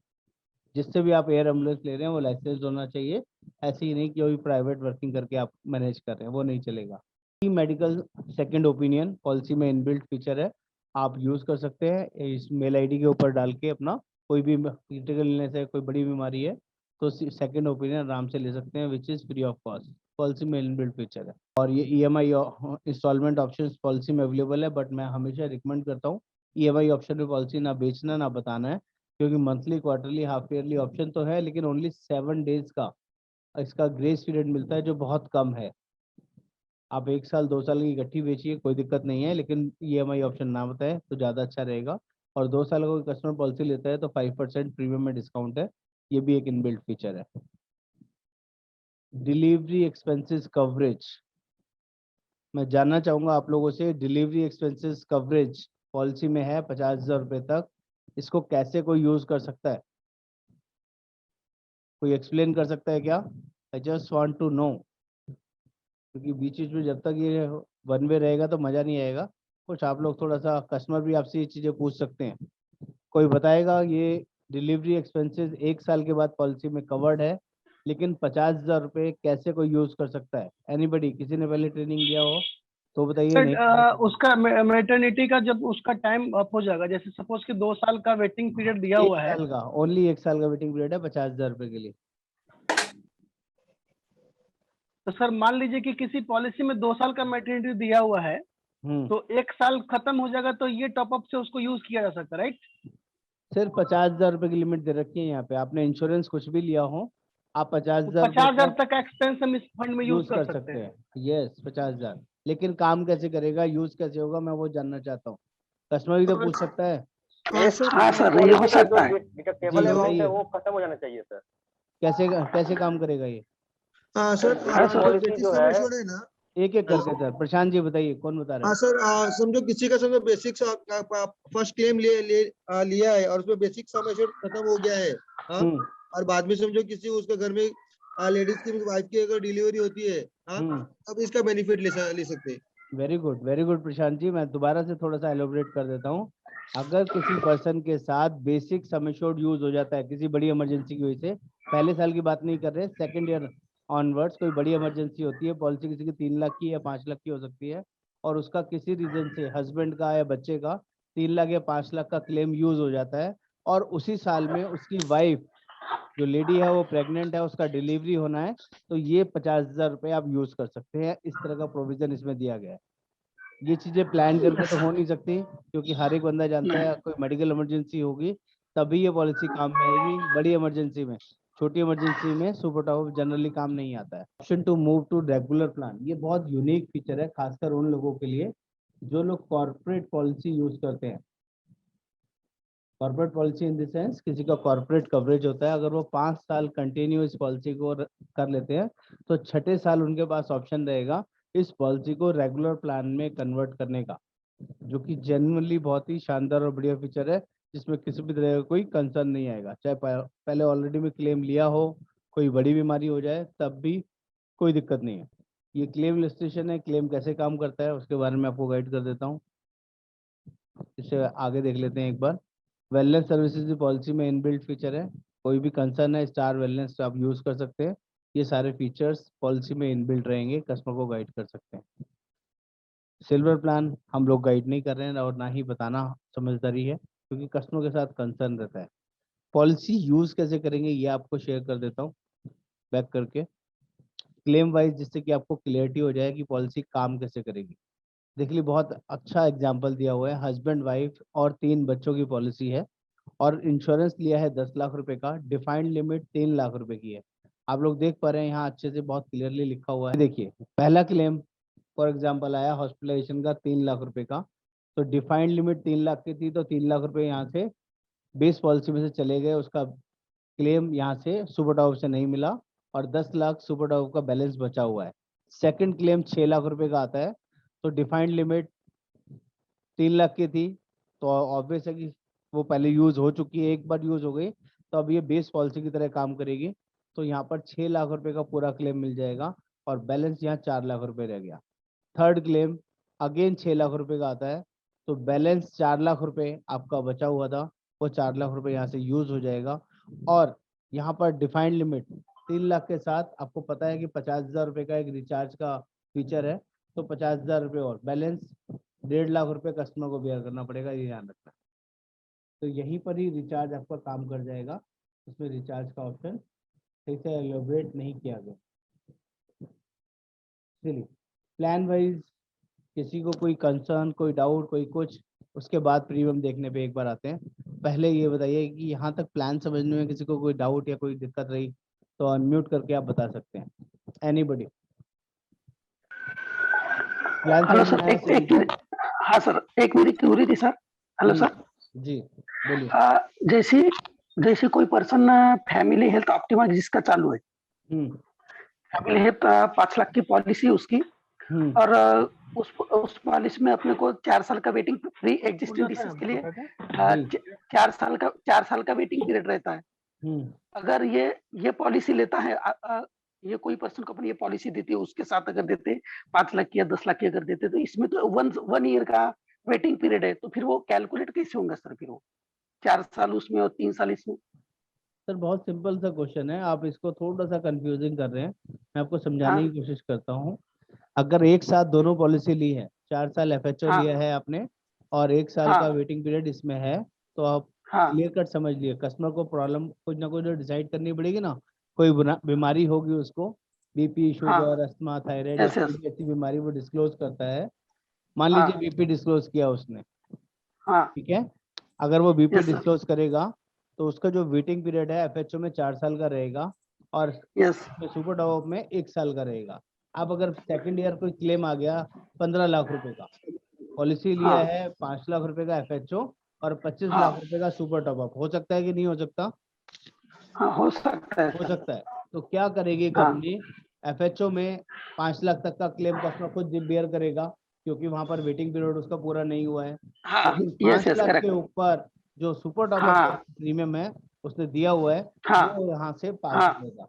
जिससे भी आप एयर एम्बुलेंस ले रहे हैं वो लाइसेंस होना चाहिए, ऐसे ही नहीं कि कोई प्राइवेट वर्किंग करके आप मैनेज कर रहे हैं, वो नहीं चलेगा। मेडिकल सेकंड ओपिनियन पॉलिसी में इनबिल्ट फीचर है, आप यूज़ कर सकते हैं इस मेल आईडी के ऊपर डाल के अपना, कोई भी क्रिटिकल इलनेस है, कोई बड़ी बीमारी है तो सेकंड ओपिनियन आराम से ले सकते हैं, which is free of cost, policy में इनबिल्ट फीचर है। और ये ईएमआई इंस्टॉलमेंट ऑप्शन पॉलिसी में अवेलेबल है, बट मैं हमेशा रिकमेंड करता हूँ ईएमआई ऑप्शन में पॉलिसी ना बेचना ना बताना है, क्योंकि monthly, quarterly, half yearly option तो है, लेकिन ओनली 7 डेज का इसका ग्रेस पीरियड मिलता है, जो बहुत कम है। आप 1 साल 2 साल की इकट्ठी बेचिए, कोई दिक्कत नहीं है, लेकिन ईएमआई ऑप्शन ना बताए तो ज़्यादा अच्छा रहेगा। और 2 साल का कोई कस्टमर पॉलिसी लेता है तो 5% प्रीमियम में डिस्काउंट है, ये भी एक इनबिल्ट फीचर है। डिलीवरी एक्सपेंसेस कवरेज, मैं जानना चाहूँगा आप लोगों से, डिलीवरी एक्सपेंसेस कवरेज पॉलिसी में है 50,000 रुपये तक, इसको कैसे कोई यूज़ कर सकता है? कोई एक्सप्लेन कर सकता है क्या? I just want to know, क्योंकि बीच बीच में जब तक ये वन वे रहेगा तो मज़ा नहीं आएगा। कुछ आप लोग थोड़ा सा, कस्टमर भी आपसे ये चीज़ें पूछ सकते हैं, कोई बताएगा ये डिलीवरी एक्सपेंसेस 1 साल के बाद पॉलिसी में कवर्ड है, लेकिन 50,000 रुपये कैसे कोई यूज़ कर सकता है? एनीबडी, किसी ने पहले ट्रेनिंग लिया हो तो बताइए। सर नहीं, उसका मैटरनिटी का जब उसका टाइम अप हो जाएगा, जैसे सपोज कि 2 साल का वेटिंग पीरियड दिया 1 हुआ है, साल का, ओनली 1 साल का वेटिंग पीरियड है 50,000 रुपये के लिए। तो सर मान लीजिए कि किसी पॉलिसी में 2 साल का मैटरनिटी दिया हुआ है, तो 1 साल खत्म हो जाएगा तो ये टॉपअप से उसको यूज किया जा सकता है, राइट? सिर्फ 50,000 रुपये की लिमिट दे रखी है यहाँ पे, आपने इंश्योरेंस कुछ भी लिया हो आप 50,000 50,000 तक का एक्सपेंस हम इस फंड में यूज कर सकते हैं। यस, 50,000। लेकिन काम कैसे करेगा, यूज कैसे होगा, मैं वो जानना चाहता हूँ। कस्टमर भी तो पूछ सकता है। हाँ सर, ये हो सकता है। जी, अमाउंट है वो खत्म हो जाना चाहिए सर। कैसे कैसे काम करेगा ये? हाँ सर, हर पॉलिसी जो है है ना, एक एक करके सर। प्रशांत जी बताइए, कौन बता रहे हाँ हैं? सर, समझो किसी का समझो बेसिक फर्स्ट क्लेम लिया है और उसमें बेसिक सम एश्योर्ड खत्म हो गया है। हाँ, और बाद में समझो किसी उसके घर में लेडीज की वाइफ की अगर डिलीवरी होती है, हाँ, अब इसका बेनिफिट ले सकते हैं। Very good Prashant ji. मैं दोबारा से थोड़ा सा एलोबरेट कर देता हूँ। अगर किसी पर्सन के साथ बेसिक सम एश्योर्ड यूज हो जाता है किसी बड़ी इमरजेंसी की वजह से, पहले साल की बात नहीं कर रहे, सेकंड ईयर ऑनवर्ड्स कोई बड़ी इमरजेंसी होती है, पॉलिसी किसी की 3 लाख की या 5 लाख की हो सकती है, और उसका किसी रीजन से हस्बैंड का या बच्चे का 3 लाख या 5 लाख का क्लेम यूज हो जाता है, और उसी साल में उसकी वाइफ जो लेडी है वो प्रेग्नेंट है, उसका डिलीवरी होना है, तो ये 50,000 रुपये आप यूज कर सकते हैं। इस तरह का प्रोविजन इसमें दिया गया है। ये चीजें प्लान करके तो हो नहीं सकती, क्योंकि हर एक बंदा जानता है कोई मेडिकल इमरजेंसी होगी तभी ये पॉलिसी काम में आएगी। बड़ी इमरजेंसी में, छोटी इमरजेंसी में सुपर टॉप जनरली काम नहीं आता है। Option to move to regular plan, ये बहुत यूनिक फीचर है, खासकर उन लोगों के लिए जो लोग कॉर्पोरेट पॉलिसी यूज करते हैं। Corporate policy in the sense, किसी का कॉर्पोरेट कवरेज होता है, अगर वो 5 साल कंटिन्यू इस पॉलिसी को कर लेते हैं, तो छठे साल उनके पास ऑप्शन रहेगा इस पॉलिसी को रेगुलर प्लान में कन्वर्ट करने का, जो कि जेन्युइनली बहुत ही शानदार और बढ़िया फीचर है, जिसमें किसी भी तरह का कोई कंसर्न नहीं आएगा। चाहे पहले ऑलरेडी में क्लेम लिया हो, कोई बड़ी बीमारी हो जाए, तब भी कोई दिक्कत नहीं है। ये क्लेम इलस्ट्रेशन है, क्लेम कैसे काम करता है उसके बारे में आपको गाइड कर देता हूँ। इसे आगे देख लेते हैं एक बार। वेलनेस सर्विसेज की पॉलिसी में इनबिल्ट फीचर है, कोई भी कंसर्न है स्टार वेलनेस आप यूज कर सकते हैं। ये सारे फीचर्स पॉलिसी में इनबिल्ट रहेंगे, कस्टमर को गाइड कर सकते हैं। सिल्वर प्लान हम लोग गाइड नहीं कर रहे हैं और ना ही बताना समझदारी है, क्योंकि कस्टमर के साथ कंसर्न रहता है। पॉलिसी यूज कैसे करेंगे ये आपको शेयर कर देता हूँ बैक करके, क्लेम वाइज, जिससे कि आपको क्लियरिटी हो जाए कि पॉलिसी काम कैसे करेगी। देख ली, बहुत अच्छा एग्जाम्पल दिया हुआ है। हस्बैंड वाइफ और 3 बच्चों की पॉलिसी है, और इंश्योरेंस लिया है 10 लाख रुपए का, डिफाइंड लिमिट 3 लाख रुपए की है। आप लोग देख पा रहे हैं यहाँ अच्छे से बहुत क्लियरली लिखा हुआ है। देखिए, पहला क्लेम फॉर एग्जांपल आया हॉस्पिटलाइजेशन का 3 लाख रुपए का, तो डिफाइंड लिमिट 3 लाख की थी, तो 3 लाख रुपए यहाँ से बेस पॉलिसी में से चले गए, उसका क्लेम यहाँ से सुपर टॉप से नहीं मिला, और 10 लाख सुपर टॉप का बैलेंस बचा हुआ है। सेकंड क्लेम 6 लाख रुपए का आता है, तो डिफाइंड लिमिट 3 लाख की थी, तो ऑब्वियस है कि वो पहले यूज हो चुकी है, एक बार यूज हो गई, तो अब ये बेस पॉलिसी की तरह काम करेगी। तो यहाँ पर 6 लाख रुपए का पूरा क्लेम मिल जाएगा, और बैलेंस यहाँ 4 लाख रुपए रह गया। थर्ड क्लेम अगेन 6 लाख रुपए का आता है, तो बैलेंस 4 लाख रुपए आपका बचा हुआ था, वो 4 लाख रुपए यहाँ से यूज हो जाएगा। और यहाँ पर डिफाइंड लिमिट 3 लाख के साथ आपको पता है कि 50,000 रुपए का एक रिचार्ज का फीचर है, तो 50,000 रुपए और बैलेंस 1.5 लाख रुपए कस्टमर को बेयर करना पड़ेगा, ये ध्यान रखना। तो यहीं पर ही रिचार्ज आपका काम कर जाएगा, इसमें रिचार्ज का ऑप्शन सही से एलोबरेट नहीं किया गया। चलिए, प्लान वाइज किसी को कोई कंसर्न, कोई डाउट, कोई कुछ, उसके बाद प्रीमियम देखने पे एक बार आते हैं। पहले ये बताइए कि यहाँ तक प्लान समझने में किसी को कोई डाउट या कोई दिक्कत रही तो अनम्यूट करके आप बता सकते हैं। एनीबॉडी? हेलो सर, एक हाँ सर, एक मेरी क्यूरी थी सर। हेलो सर जी बोलिए। जैसे जैसे कोई पर्सन फैमिली हेल्थ ऑप्टिमा जिसका चालू है, फैमिली हेल्थ 5 लाख की पॉलिसी उसकी, और उस पॉलिसी में अपने को 4 साल का वेटिंग फ्री एग्जिस्टिंग डिसीज के लिए 4 साल का वेटिंग पीरियड रहता है। अगर ये पॉलिसी लेता है, ये कोई पर्सन को अपनी ये पॉलिसी देती है, उसके साथ अगर देते 5 लाख की या 10 लाख की अगर देते, तो इसमें तो 1 ईयर का वेटिंग पीरियड है, तो फिर वो कैलकुलेट कैसे होंगे सर? फिर वो 4 साल उसमें और 3 साल इसमें। सर बहुत सिंपल सा क्वेश्चन है, आप इसको थोड़ा सा कंफ्यूजिंग कर रहे हैं, मैं आपको समझाने की कोशिश करता हूँ। अगर एक साथ दोनों पॉलिसी ली है, 4 साल FHO लिया है आपने और 1 साल का वेटिंग पीरियड इसमें है, तो आप क्लियर कट समझ लिए, कस्टमर को प्रॉब्लम कुछ ना कुछ डिसाइड करनी पड़ेगी ना। कोई बीमारी होगी उसको, बीपी, शुगर, अस्थमा, थायराइड, ऐसी बीमारी वो डिस्क्लोज करता है। मान लीजिए बीपी डिस्क्लोज किया उसने, ठीक है, अगर वो बीपी डिस्क्लोज करेगा तो उसका जो वेटिंग पीरियड है FHO में 4 साल का रहेगा, और सुपर टॉप में 1 साल का रहेगा। अब अगर सेकंड ईयर कोई क्लेम आ गया 15 लाख रुपए का, पॉलिसी लिया है 5 लाख रुपए का FHO और 25 लाख रुपए का सुपर टॉप अप, हो सकता है कि नहीं हो सकता? हो सकता है। हो सकता है। तो क्या करेगी कंपनी, FHO में 5 लाख तक का क्लेम कस्टमर खुद बेयर करेगा, क्योंकि वहां पर वेटिंग पीरियड उसका पूरा नहीं हुआ है। हाँ, लेकिन यस 5 यस लाख के करेक्ट। ऊपर जो सुपर टॉप हाँ अप प्रीमियम है उसने दिया हुआ है, हाँ वो यहाँ से पास हाँ, हो जाएगा।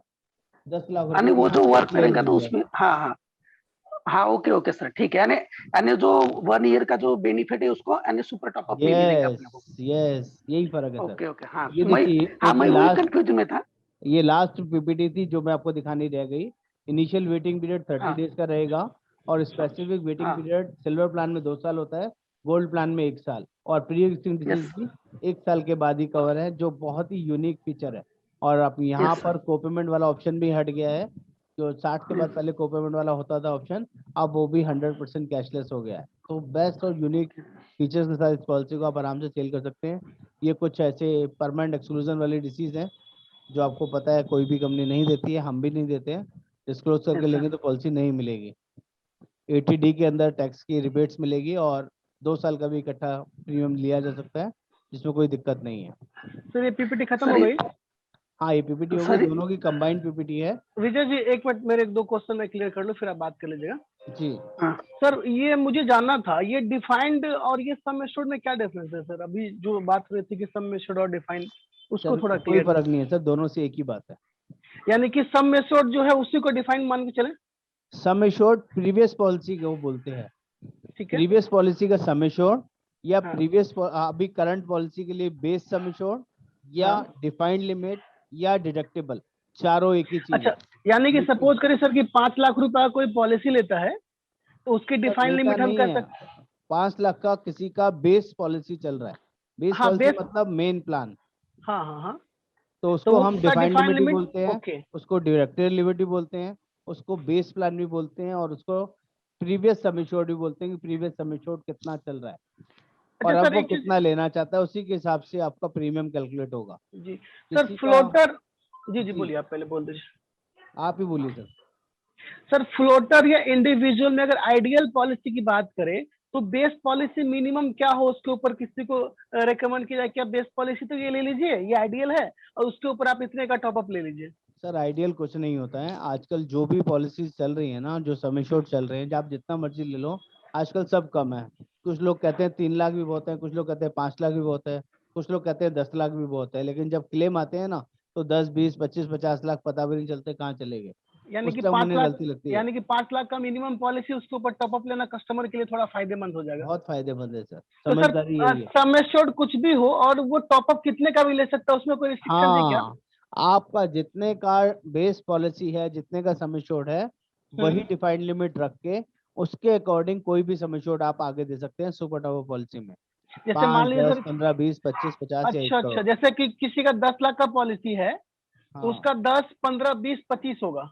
10 लाख यानी रुपए वो जो वर्क क्लेम करेगा तो मिल उसमें, जाएगा। हाँ हाँ हाँ, ओके ओके सर, ठीक है। यानी यानी जो 1 ईयर का जो बेनिफिट है उसको यानी सुपर टॉप अप में मिलेगा अपने को। यस यस, यही फर्क है सर। ओके ओके, हाँ ये मैं, देखिए, हाँ एक मैं वही लास्ट, कंफ्यूज में था। ये लास्ट PPT थी जो मैं आपको दिखानी रह गई। इनिशियल वेटिंग पीरियड 30 हाँ डेज का रहेगा, और स्पेसिफिक वेटिंग हाँ, पीरियड सिल्वर प्लान में 2 साल होता है, गोल्ड प्लान में 1 साल, और प्री एग्जिस्टिंग डिसीज यस भी 1 साल के बाद ही कवर है, जो बहुत ही यूनिक फीचर है। और अब यहाँ यस पर सर। कोपेमेंट वाला ऑप्शन भी हट गया है, जो 60 के बाद पहले कोपेमेंट वाला होता था ऑप्शन, अब वो भी 100% कैशलेस हो गया है। तो बेस्ट और यूनिक फीचर्स के साथ इस पॉलिसी को आप आराम से सेल कर सकते हैं। ये कुछ ऐसे परमानेंट एक्सक्लूजन वाली डिसीज है जो आपको पता है कोई भी कंपनी नहीं देती है, हम भी नहीं देते हैं। डिस्क्लोज करके यस सर। लेंगे तो पॉलिसी नहीं मिलेगी। 80D के अंदर टैक्स की रिबेट्स मिलेगी, और 2 साल का भी इकट्ठा प्रीमियम लिया जा सकता है, जिसमें कोई दिक्कत नहीं है। सर ये PPT खत्म सर हो गई? हाँ, ये PPT हो गई, सर दोनों की कंबाइंड PPT है। विजय जी एक मिनट, मेरे 1-2 क्वेश्चन मैं क्लियर कर लूं, फिर आप बात कर लीजिएगा। जी, हाँ सर ये मुझे जानना था, ये डिफाइंड और ये सम एश्योर्ड में क्या डिफरेंस है सर? अभी जो बात हो रही थी कि सम एश्योर्ड और डिफाइंड, उसको सर थोड़ा कोई क्लियर। फर्क नहीं है सर, दोनों से एक ही बात है। यानी कि सम एश्योर्ड जो है उसी को डिफाइंड मान के चले? सम एश्योर्ड प्रीवियस पॉलिसी को बोलते हैं। ठीक है। प्रीवियस पॉलिसी का सम एश्योर्ड, या हाँ। प्रीवियस अभी करंट पॉलिसी के लिए बेस सम एश्योर्ड, या हाँ। डिफाइंड लिमिट, या डिडक्टेबल, चारों एक ही चीज अच्छा, है। यानी कि लेकिन सपोज करिए सर कि 5 लाख रुपया कोई पॉलिसी लेता है, तो उसकी सर डिफाइंड लेता लिमिट हम नहीं कर है, सकते? 5 लाख का किसी का बेस पॉलिसी चल रहा है। बेस हाँ पॉलिसी बेस, मतलब मेन प्लान, हाँ हाँ हाँ, तो तो उसको वो हम उसका डिफाइंड डिफाइंड लिमिट भी लिमिट। बोलते हैं, ओके। उसको डायरेक्टेड लिमिट भी बोलते हैं, उसको बेस प्लान भी बोलते हैं, और उसको प्रीवियस सम एश्योर्ड भी बोलते हैं कि प्रीवियस सम एश्योर्ड कितना चल रहा है, और अच्छा अब सर वो एक चीज। कितना लेना चाहता है, उसी के हिसाब से आपका प्रीमियम कैलकुलेट होगा। जी सर किसी का, फ्लोटर, जी जी बोलिए, आप पहले बोल दीजिए। आप ही बोलिए सर। सर फ्लोटर या इंडिविजुअल में अगर आइडियल पॉलिसी की बात करें, तो बेस पॉलिसी मिनिमम क्या हो, उसके ऊपर किसी को रेकमेंड किया जाए क्या बेस पॉलिसी तो ये ले लीजिए, ये आइडियल है, और उसके ऊपर आप इतने का टॉपअप ले लीजिए? सर आइडियल कुछ नहीं होता है, आजकल जो भी पॉलिसीज चल रही है ना, जो सम एश्योर्ड चल रहे हैं, जो आप जितना मर्जी ले लो, आजकल सब कम है। कुछ लोग कहते हैं 3 लाख भी बहुत है, कुछ लोग कहते हैं 5 लाख भी बहुत है, कुछ लोग कहते हैं 10 लाख भी बहुत है, लेकिन जब क्लेम आते हैं ना, तो 10, 20, 25, 50 लाख पता भी नहीं चलते कहाँ चले गए। यानी उस कि टाइम 5 उन्हें लाख, गलती लगती है। यानी कि 5 लाख का मिनिमम पॉलिसी, उसके ऊपर टॉपअप लेना कस्टमर के लिए थोड़ा फायदेमंद हो जाएगा। बहुत फायदेमंद है सर, तो सर समझदारी यही है। सम एश्योर्ड कुछ भी हो और वो टॉपअप कितने का भी ले सकता है, उसमें कोई रिस्ट्रिक्शन है क्या? हाँ, आपका जितने का बेस पॉलिसी है, जितने का सम एश्योर्ड है, वही डिफाइंड लिमिट रख के उसके अकॉर्डिंग कोई भी सम एश्योर्ड आप आगे दे सकते हैं सुपर टॉपर पॉलिसी में। जैसे मान 5, लीजिए 10, सर, 15, 20, 25, 50 या 1 अच्छा, करोड़। जैसे कि किसी का 10 लाख का पॉलिसी है, तो हाँ, उसका 10, 15, 20, 25 होगा?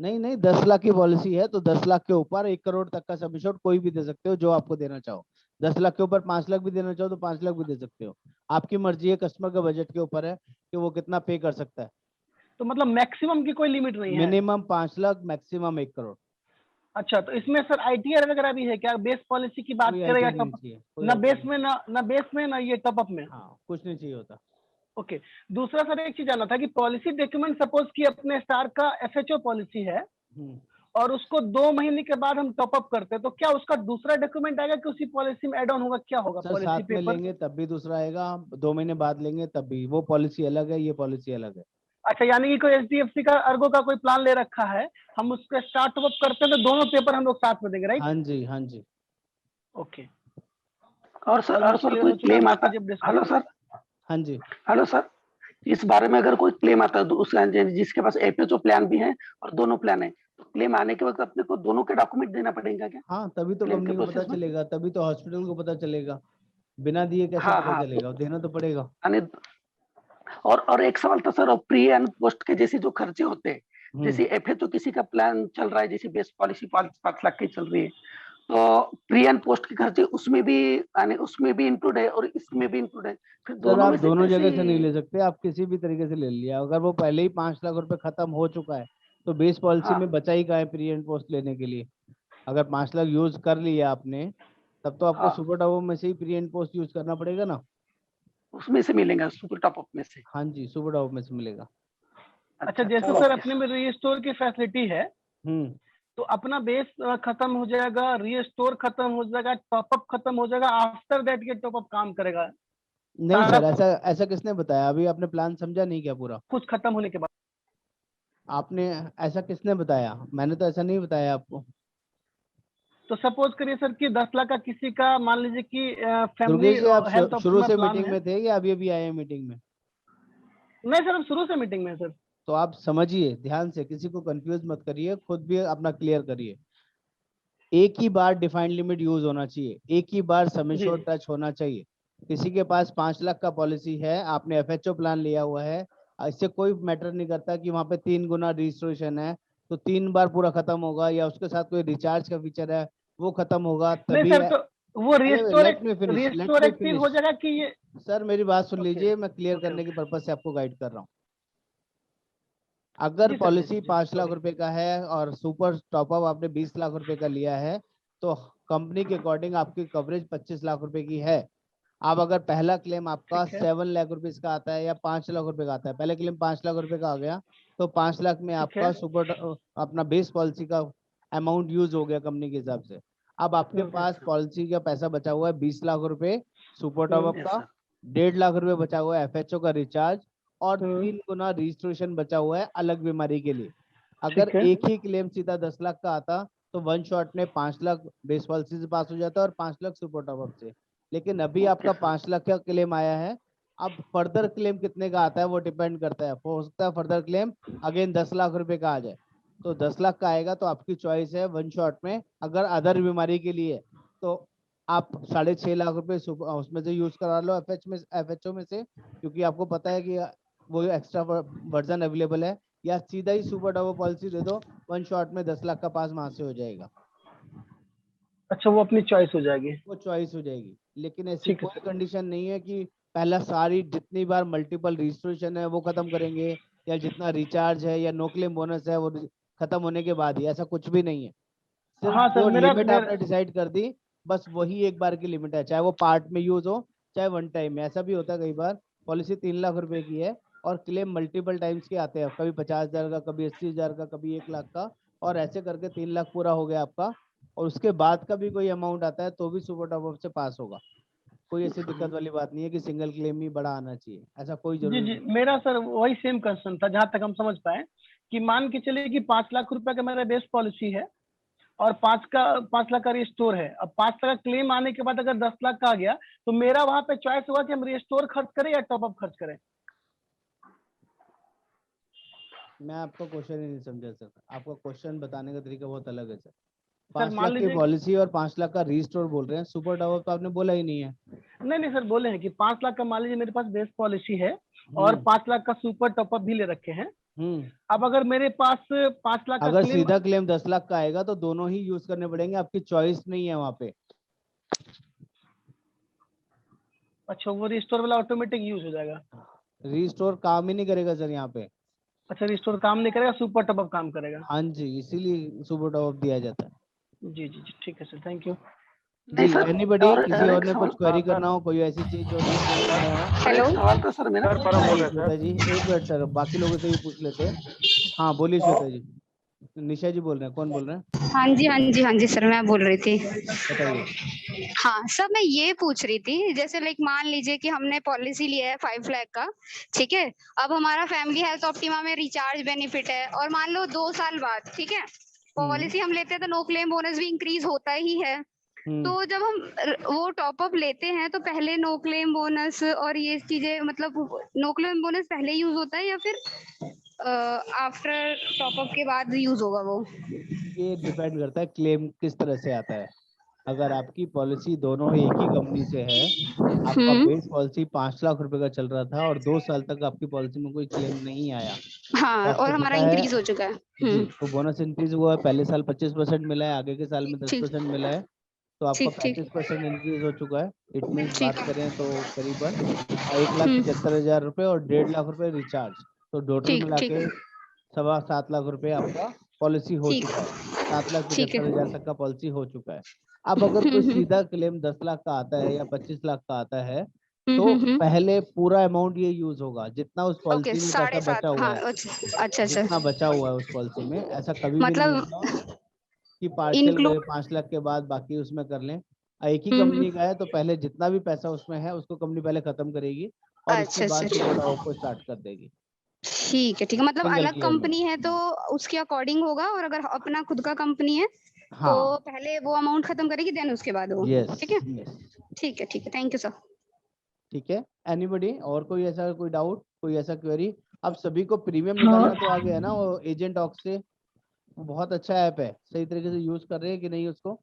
नहीं नहीं, 10 लाख की पॉलिसी है तो 10 लाख के ऊपर 1 करोड़ तक का सम एश्योर्ड कोई भी दे सकते हो, जो आपको देना चाहो। 10 लाख के ऊपर 5 लाख भी देना चाहो तो 5 लाख भी दे सकते हो। आपकी मर्जी है, कस्टमर के बजट के ऊपर है कि वो कितना पे कर सकता है। तो मतलब मैक्सिमम की कोई लिमिट नहीं है? Minimum 5 lakh, maximum 1 crore. अच्छा, तो इसमें सर ITR वगैरह भी है क्या? बेस पॉलिसी की बात कोई करें या आइडिया नहीं टॉप? चाहिए, कोई ना आइडिया बेस नहीं। में, ना बेस में, ना ये टॉपअप में? हाँ, कुछ नहीं चाहिए होता। ओके। दूसरा सर एक चीज जानना था कि पॉलिसी डॉक्यूमेंट, सपोज कि अपने स्टार का FHO पॉलिसी है और उसको 2 महीने के बाद हम टॉपअप करते हैं, तो क्या उसका दूसरा डॉक्यूमेंट आएगा कि उसी पॉलिसी में ऐड ऑन होगा, क्या होगा? सर पॉलिसी साथ में पेपर? लेंगे तब भी दूसरा आएगा, 2 महीने बाद लेंगे तब भी। वो पॉलिसी अलग है, ये पॉलिसी अलग है। अच्छा, यानी कि कोई HDFC का अर्गो का कोई प्लान ले रखा है, हम उसका स्टार्ट टॉपअप करते हैं तो दोनों पेपर हम लोग साथ में देंगे, राइट? हाँ जी, हाँ जी। ओके। और सर ऑलमोस्ट क्लियर कोई हो चुका है, क्लेम बाकी आता, जब डिस्कस हेलो करें। सर, हाँ जी। हेलो सर, इस बारे में अगर कोई क्लेम आता है तो उसका जिसके पास FHO प्लान भी है और दोनों प्लान है, तो क्लेम आने के वक्त अपने को दोनों के डॉक्यूमेंट देना पड़ेगा क्या हाँ, तभी तो क्लेम के कंपनी को पता प्रोसेस में? चलेगा, तभी तो हॉस्पिटल को पता चलेगा। बिना दिए कैसे हाँ पता हाँ, तो चलेगा, देना तो पड़ेगा। यानी, और एक सवाल था सर, प्री एंड पोस्ट के जैसे जो खर्चे होते हैं, जैसे FHO किसी का प्लान चल रहा है, जैसे बेस पॉलिसी 5 लाख की चल रही है, तो प्री एंड पोस्ट के खर्चे उसमें भी, यानी उसमें भी इंक्लूड है और इसमें भी इंक्लूड है, फिर सर दोनों आप में से दोनों कैसे? जगह से नहीं ले सकते, आप किसी भी तरीके से ले लिया। अगर वो पहले ही 5 लाख रुपए खत्म हो चुका है तो बेस पॉलिसी हाँ, में बचा ही कहाँ है प्री एंड पोस्ट लेने के लिए। अगर 5 लाख यूज कर लिया आपने, तब तो आपको हाँ, सुपर टॉप में से ही प्री एंड पोस्ट यूज करना पड़ेगा ना। उसमें से मिलेगा सुपर टॉप अप में से? हाँ जी, सुपर टॉप में से मिलेगा। अच्छा, जैसे सर अपने में रीस्टोर की फैसिलिटी है, तो अपना बेस खत्म हो जाएगा, रीस्टोर खत्म हो जाएगा, टॉपअप खत्म हो जाएगा, आफ्टर दैट ये टॉपअप काम करेगा? नहीं सर, ऐसा ऐसा किसने बताया? अभी आपने प्लान समझा नहीं क्या पूरा? कुछ खत्म होने के बाद आपने ऐसा किसने बताया? मैंने तो ऐसा नहीं बताया आपको। तो सपोज करिए सर कि 10 लाख का किसी का मान लीजिए कि फैमिली दुर्गेश जी, आप हेल्थ शुरू ऑप्टिमा से प्लान मीटिंग है। में थे या अभी अभी आए हैं मीटिंग में? नहीं सर, हम शुरू से मीटिंग में है सर। तो आप समझिए ध्यान से, किसी को कंफ्यूज मत करिए, खुद भी अपना क्लियर करिए। एक ही बार डिफाइंड लिमिट यूज होना चाहिए, एक ही बार सम एश्योर्ड टच होना चाहिए। किसी के पास 5 लाख का पॉलिसी है, आपने एफएचओ प्लान लिया हुआ है, इससे कोई मैटर नहीं करता कि वहां पे 3 गुना रजिस्ट्रेशन है तो 3 बार पूरा खत्म होगा, या उसके साथ कोई रिचार्ज का फीचर है वो खत्म होगा नहीं तभी सर, है। तो वो let me finish, restore active हो जाएगा कि ये? सर मेरी बात सुन ओके, लीजिए, मैं क्लियर ओके, करने की ओके। पर्पज से आपको गाइड कर रहा हूँ। अगर जी सर, पॉलिसी जी, 5 लाख सॉरी। रुपए का है और सुपर टॉपअप आपने 20 लाख रुपए का लिया है, तो कंपनी के अकॉर्डिंग आपकी कवरेज 25 लाख रुपए की है। अब अगर पहला क्लेम आपका ठीक है, 7 लाख रुपीज का आता है या 5 लाख रुपए का आता है, पहले क्लेम 5 लाख रुपए का आ गया, तो 5 लाख में ठीक है। आपका सुपर अपना बेस पॉलिसी का अमाउंट यूज हो गया कंपनी के हिसाब से। अब आपके पास पॉलिसी का पैसा बचा हुआ है 20 लाख रुपए सुपर टॉपअप यस का, सर 1.5 लाख रुपए बचा हुआ है एफएचओ का रिचार्ज, और हम्म, 3 गुना रजिस्ट्रेशन बचा हुआ है अलग बीमारी के लिए। अगर ठीक है। एक ही क्लेम सीधा 10 लाख का आता तो वन शॉट में 5 लाख बेस पॉलिसी से पास हो जाता और 5 लाख सुपर टॉपअप से। लेकिन अभी आपका 5 लाख का क्लेम आया है, अब फर्दर क्लेम कितने का आता है वो डिपेंड करता है। हो सकता है फर्दर क्लेम अगेन 10 लाख रुपए का आ जाए, तो 10 लाख का आएगा तो आपकी चॉइस है वन शॉट में। अगर अदर बीमारी के लिए तो आप 6.5 लाख रुपए उसमें से यूज करा लो एफएचओ में से, क्योंकि आपको पता है कि वो एक्स्ट्रा वर्जन अवेलेबल है, या सीधा ही सुपर टॉपअप पॉलिसी दे दो, वन शॉट में 10 लाख का पास वहां से हो जाएगा। अच्छा, वो अपनी चॉइस हो जाएगी। वो चॉइस हो जाएगी, लेकिन ऐसी ठीक है कोई सर। कंडीशन नहीं है कि पहला सारी जितनी बार मल्टीपल रजिस्ट्रेशन है वो खत्म करेंगे, या जितना रिचार्ज है या नो क्लेम बोनस है वो खत्म होने के बाद ही, ऐसा कुछ भी नहीं है। सिर्फ हाँ सर, जो मेरा लिमिट मेरा आपने डिसाइड कर दी बस वही एक बार की लिमिट है, चाहे वो पार्ट में यूज हो चाहे वन टाइम में। ऐसा भी होता है कई बार पॉलिसी 3 लाख रुपए की है और क्लेम मल्टीपल टाइम्स के आते हैं, कभी 50,000 का, कभी 80,000 का, कभी 1 लाख का, और ऐसे करके 3 लाख पूरा हो गया आपका, और उसके बाद का भी कोई अमाउंट आता है तो भी सुपर टॉपअप से पास होगा। कोई ऐसी दिक्कत वाली बात नहीं है कि सिंगल क्लेम ही बड़ा आना चाहिए, ऐसा कोई जी जरूरी जी, नहीं। मेरा सर वही सेम कंसर्न था, जहां तक हम समझ पाए कि मान के चलिए कि 5 लाख रुपए का मेरा बेस्ट पॉलिसी है और 5 लाख का रिस्टोर है। अब 5 लाख का क्लेम आने के बाद अगर 10 लाख का आ गया तो मेरा वहां पे चॉइस होगा कि हम रिस्टोर खर्च करें या टॉपअप खर्च करें। मैं आपका क्वेश्चन ही नहीं समझा सर, आपका क्वेश्चन बताने का तरीका बहुत अलग है सर। सर 5 मान लाख की लीजिए, पॉलिसी और 5 लाख का रीस्टोर बोल रहे हैं, सुपर टॉपअप तो आपने बोला ही नहीं है। नहीं नहीं सर, बोले हैं कि 5 लाख का मान लीजिए मेरे पास बेस्ट पॉलिसी है और 5 लाख का सुपर टॉपअप भी ले रखे हैं। अब अगर मेरे पास 5 लाख का अगर क्लेम, सीधा क्लेम 10 लाख का आएगा तो दोनों ही यूज करने पड़ेंगे, आपकी चॉइस नहीं है वहां पे। अच्छा वो रिस्टोर वाला ऑटोमेटिक यूज हो जाएगा? रीस्टोर काम ही नहीं करेगा सर यहाँ पे। अच्छा, रिस्टोर काम नहीं करेगा, सुपर टॉपअप काम करेगा। हाँ जी, इसीलिए सुपर टॉपअप दिया जाता है। जी जी जी, ठीक है सर, थैंक यू। नहीं जी, सर, एनीबडी, किसी और और एक ने कुछ सवाल क्वेरी करना हो, कोई ऐसी चीज जो नहीं समझ में आया हो? सर, एक सवाल था सर मेरा। सर परम बोल रहे हैं श्वेता सर। जी एक मिनट सर, बाकी लोगों से भी पूछ लेते हैं। हाँ बोलिए श्वेता जी। निशा जी बोल रहे हैं, कौन बोल रहे हैं? हाँ जी हाँ जी हाँ जी सर, मैं बोल रही थी। बताइए। हाँ सर, मैं ये पूछ रही थी, जैसे लाइक मान लीजिए कि हमने पॉलिसी लिया है 5 लाख का, ठीक है। अब हमारा फैमिली हेल्थ ऑप्टिमा में रिचार्ज बेनिफिट है और मान लो 2 साल बाद, ठीक है, पॉलिसी हम लेते हैं तो नो क्लेम बोनस भी इंक्रीज होता ही है। तो जब हम वो टॉपअप लेते हैं तो पहले नो क्लेम बोनस और ये चीजें, मतलब नो क्लेम बोनस पहले यूज होता है या फिर आफ्टर टॉपअप के बाद यूज होगा वो? ये डिपेंड करता है क्लेम किस तरह से आता है। अगर आपकी पॉलिसी दोनों एक ही कंपनी से है, आपका बेस पॉलिसी 5 लाख रुपए का चल रहा था और 2 साल तक आपकी पॉलिसी में कोई क्लेम नहीं आया, हाँ, तो और आपको हमारा पता है इंक्रीज हो चुका है। जी, तो बोनस इंक्रीज हुआ है, पहले साल 25% मिला है, आगे के साल में ठीक 10% मिला है, तो आपका ठीक ठीक 35% इंक्रीज हो चुका है। इट मीन्स ठीक। बात करें तो करीबन 1,75,000 रुपए और 1.5 लाख रुपए रिचार्ज, तो टोटल ठीक मिला ठीक के 7.25 लाख रुपए आपका पॉलिसी हो ठीक चुका है। ठीक है। 7,75,000 तक का पॉलिसी हो चुका है। अब अगर कोई सीधा क्लेम 10 लाख का आता है या 25 लाख का आता है तो पहले पूरा अमाउंट ये यूज होगा जितना उस पॉलिसी में पैसा बचा हुआ है। अच्छा जितना बचा हुआ है उस पॉलिसी में, ऐसा कभी भी नहीं मतलब होगा कि पार्शियल गए 5 लाख के बाद बाकी उसमें कर लें। एक ही कंपनी का है तो पहले जितना भी पैसा उसमें है उसको कंपनी पहले खत्म करेगी और उसके बाद सुपर टॉप को स्टार्ट कर देगी। ठीक है मतलब अलग कंपनी है तो उसके अकॉर्डिंग होगा, और अगर अपना खुद का कंपनी है तो पहले वो अमाउंट खत्म करेगी देन उसके बाद वो। ठीक है ठीक है थैंक यू सर। ठीक है, एनीबॉडी और कोई ऐसा कोई डाउट, कोई ऐसा क्वेरी? अब सभी को प्रीमियम निकालना तो आ गया है ना वो एजेंट ऑक्स से, बहुत अच्छा ऐप है, सही तरीके से यूज कर रहे हैं कि नहीं उसको?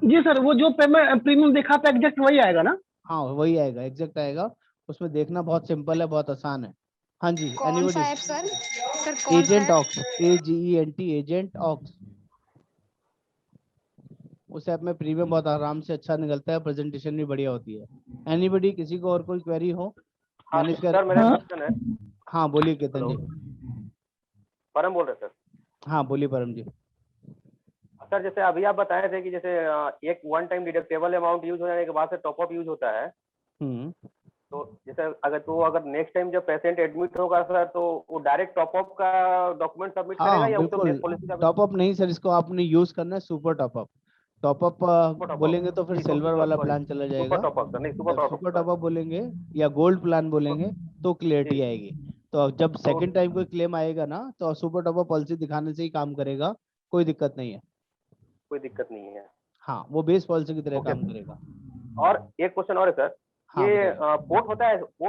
जी सर, वो जो प्रीमियम देखा था एग्जैक्ट वही आएगा ना? हाँ वही आएगा, एग्जैक्ट आएगा। उसमें देखना बहुत सिंपल है, बहुत आसान है। हाँ जी, कौन सा ऐप सर? कौन एजेंट ऑक्स, AGENT, एजेंट ऑक्स। उस ऐप में प्रीमियम बहुत आराम से अच्छा निकलता है, प्रेजेंटेशन भी बढ़िया होती है। एनीबॉडी, किसी को और कोई क्वेरी हो? मैनेज कर। सर मेरा क्वेश्चन है। हाँ बोलिए केतन जी। परम बोल रहे सर? हाँ बोलिए परम जी। सर जैसे अभी आप बताए थे कि जैसे एक one time deductible amount use हो जाने के बाद से टॉप अप यूज होता है। तो जैसे अगर नेक्स्ट टाइम जब पेशेंट एडमिट होगा सर तो वो डायरेक्ट टॉप अप का डॉक्यूमेंट सबमिट करेगा या उसको बेस पॉलिसी का? टॉप अप नहीं सर, इसको आपने यूज करना है super top up. Top up बोलेंगे तो फिर सिल्वर वाला प्लान चला जाएगा। सुपर टॉप अप बोलेंगे या गोल्ड प्लान बोलेंगे तो क्लियरिटी आएगी। तो जब सेकंड टाइम कोई क्लेम आएगा ना तो सुपर टॉप अप पॉलिसी दिखाने से ही काम करेगा, कोई दिक्कत नहीं है। कोई दिक्कत नहीं है। हाँ वो बेस पॉलिसी की तरह काम करेगा। और एक क्वेश्चन और है सर। हाँ, ये पोर्ट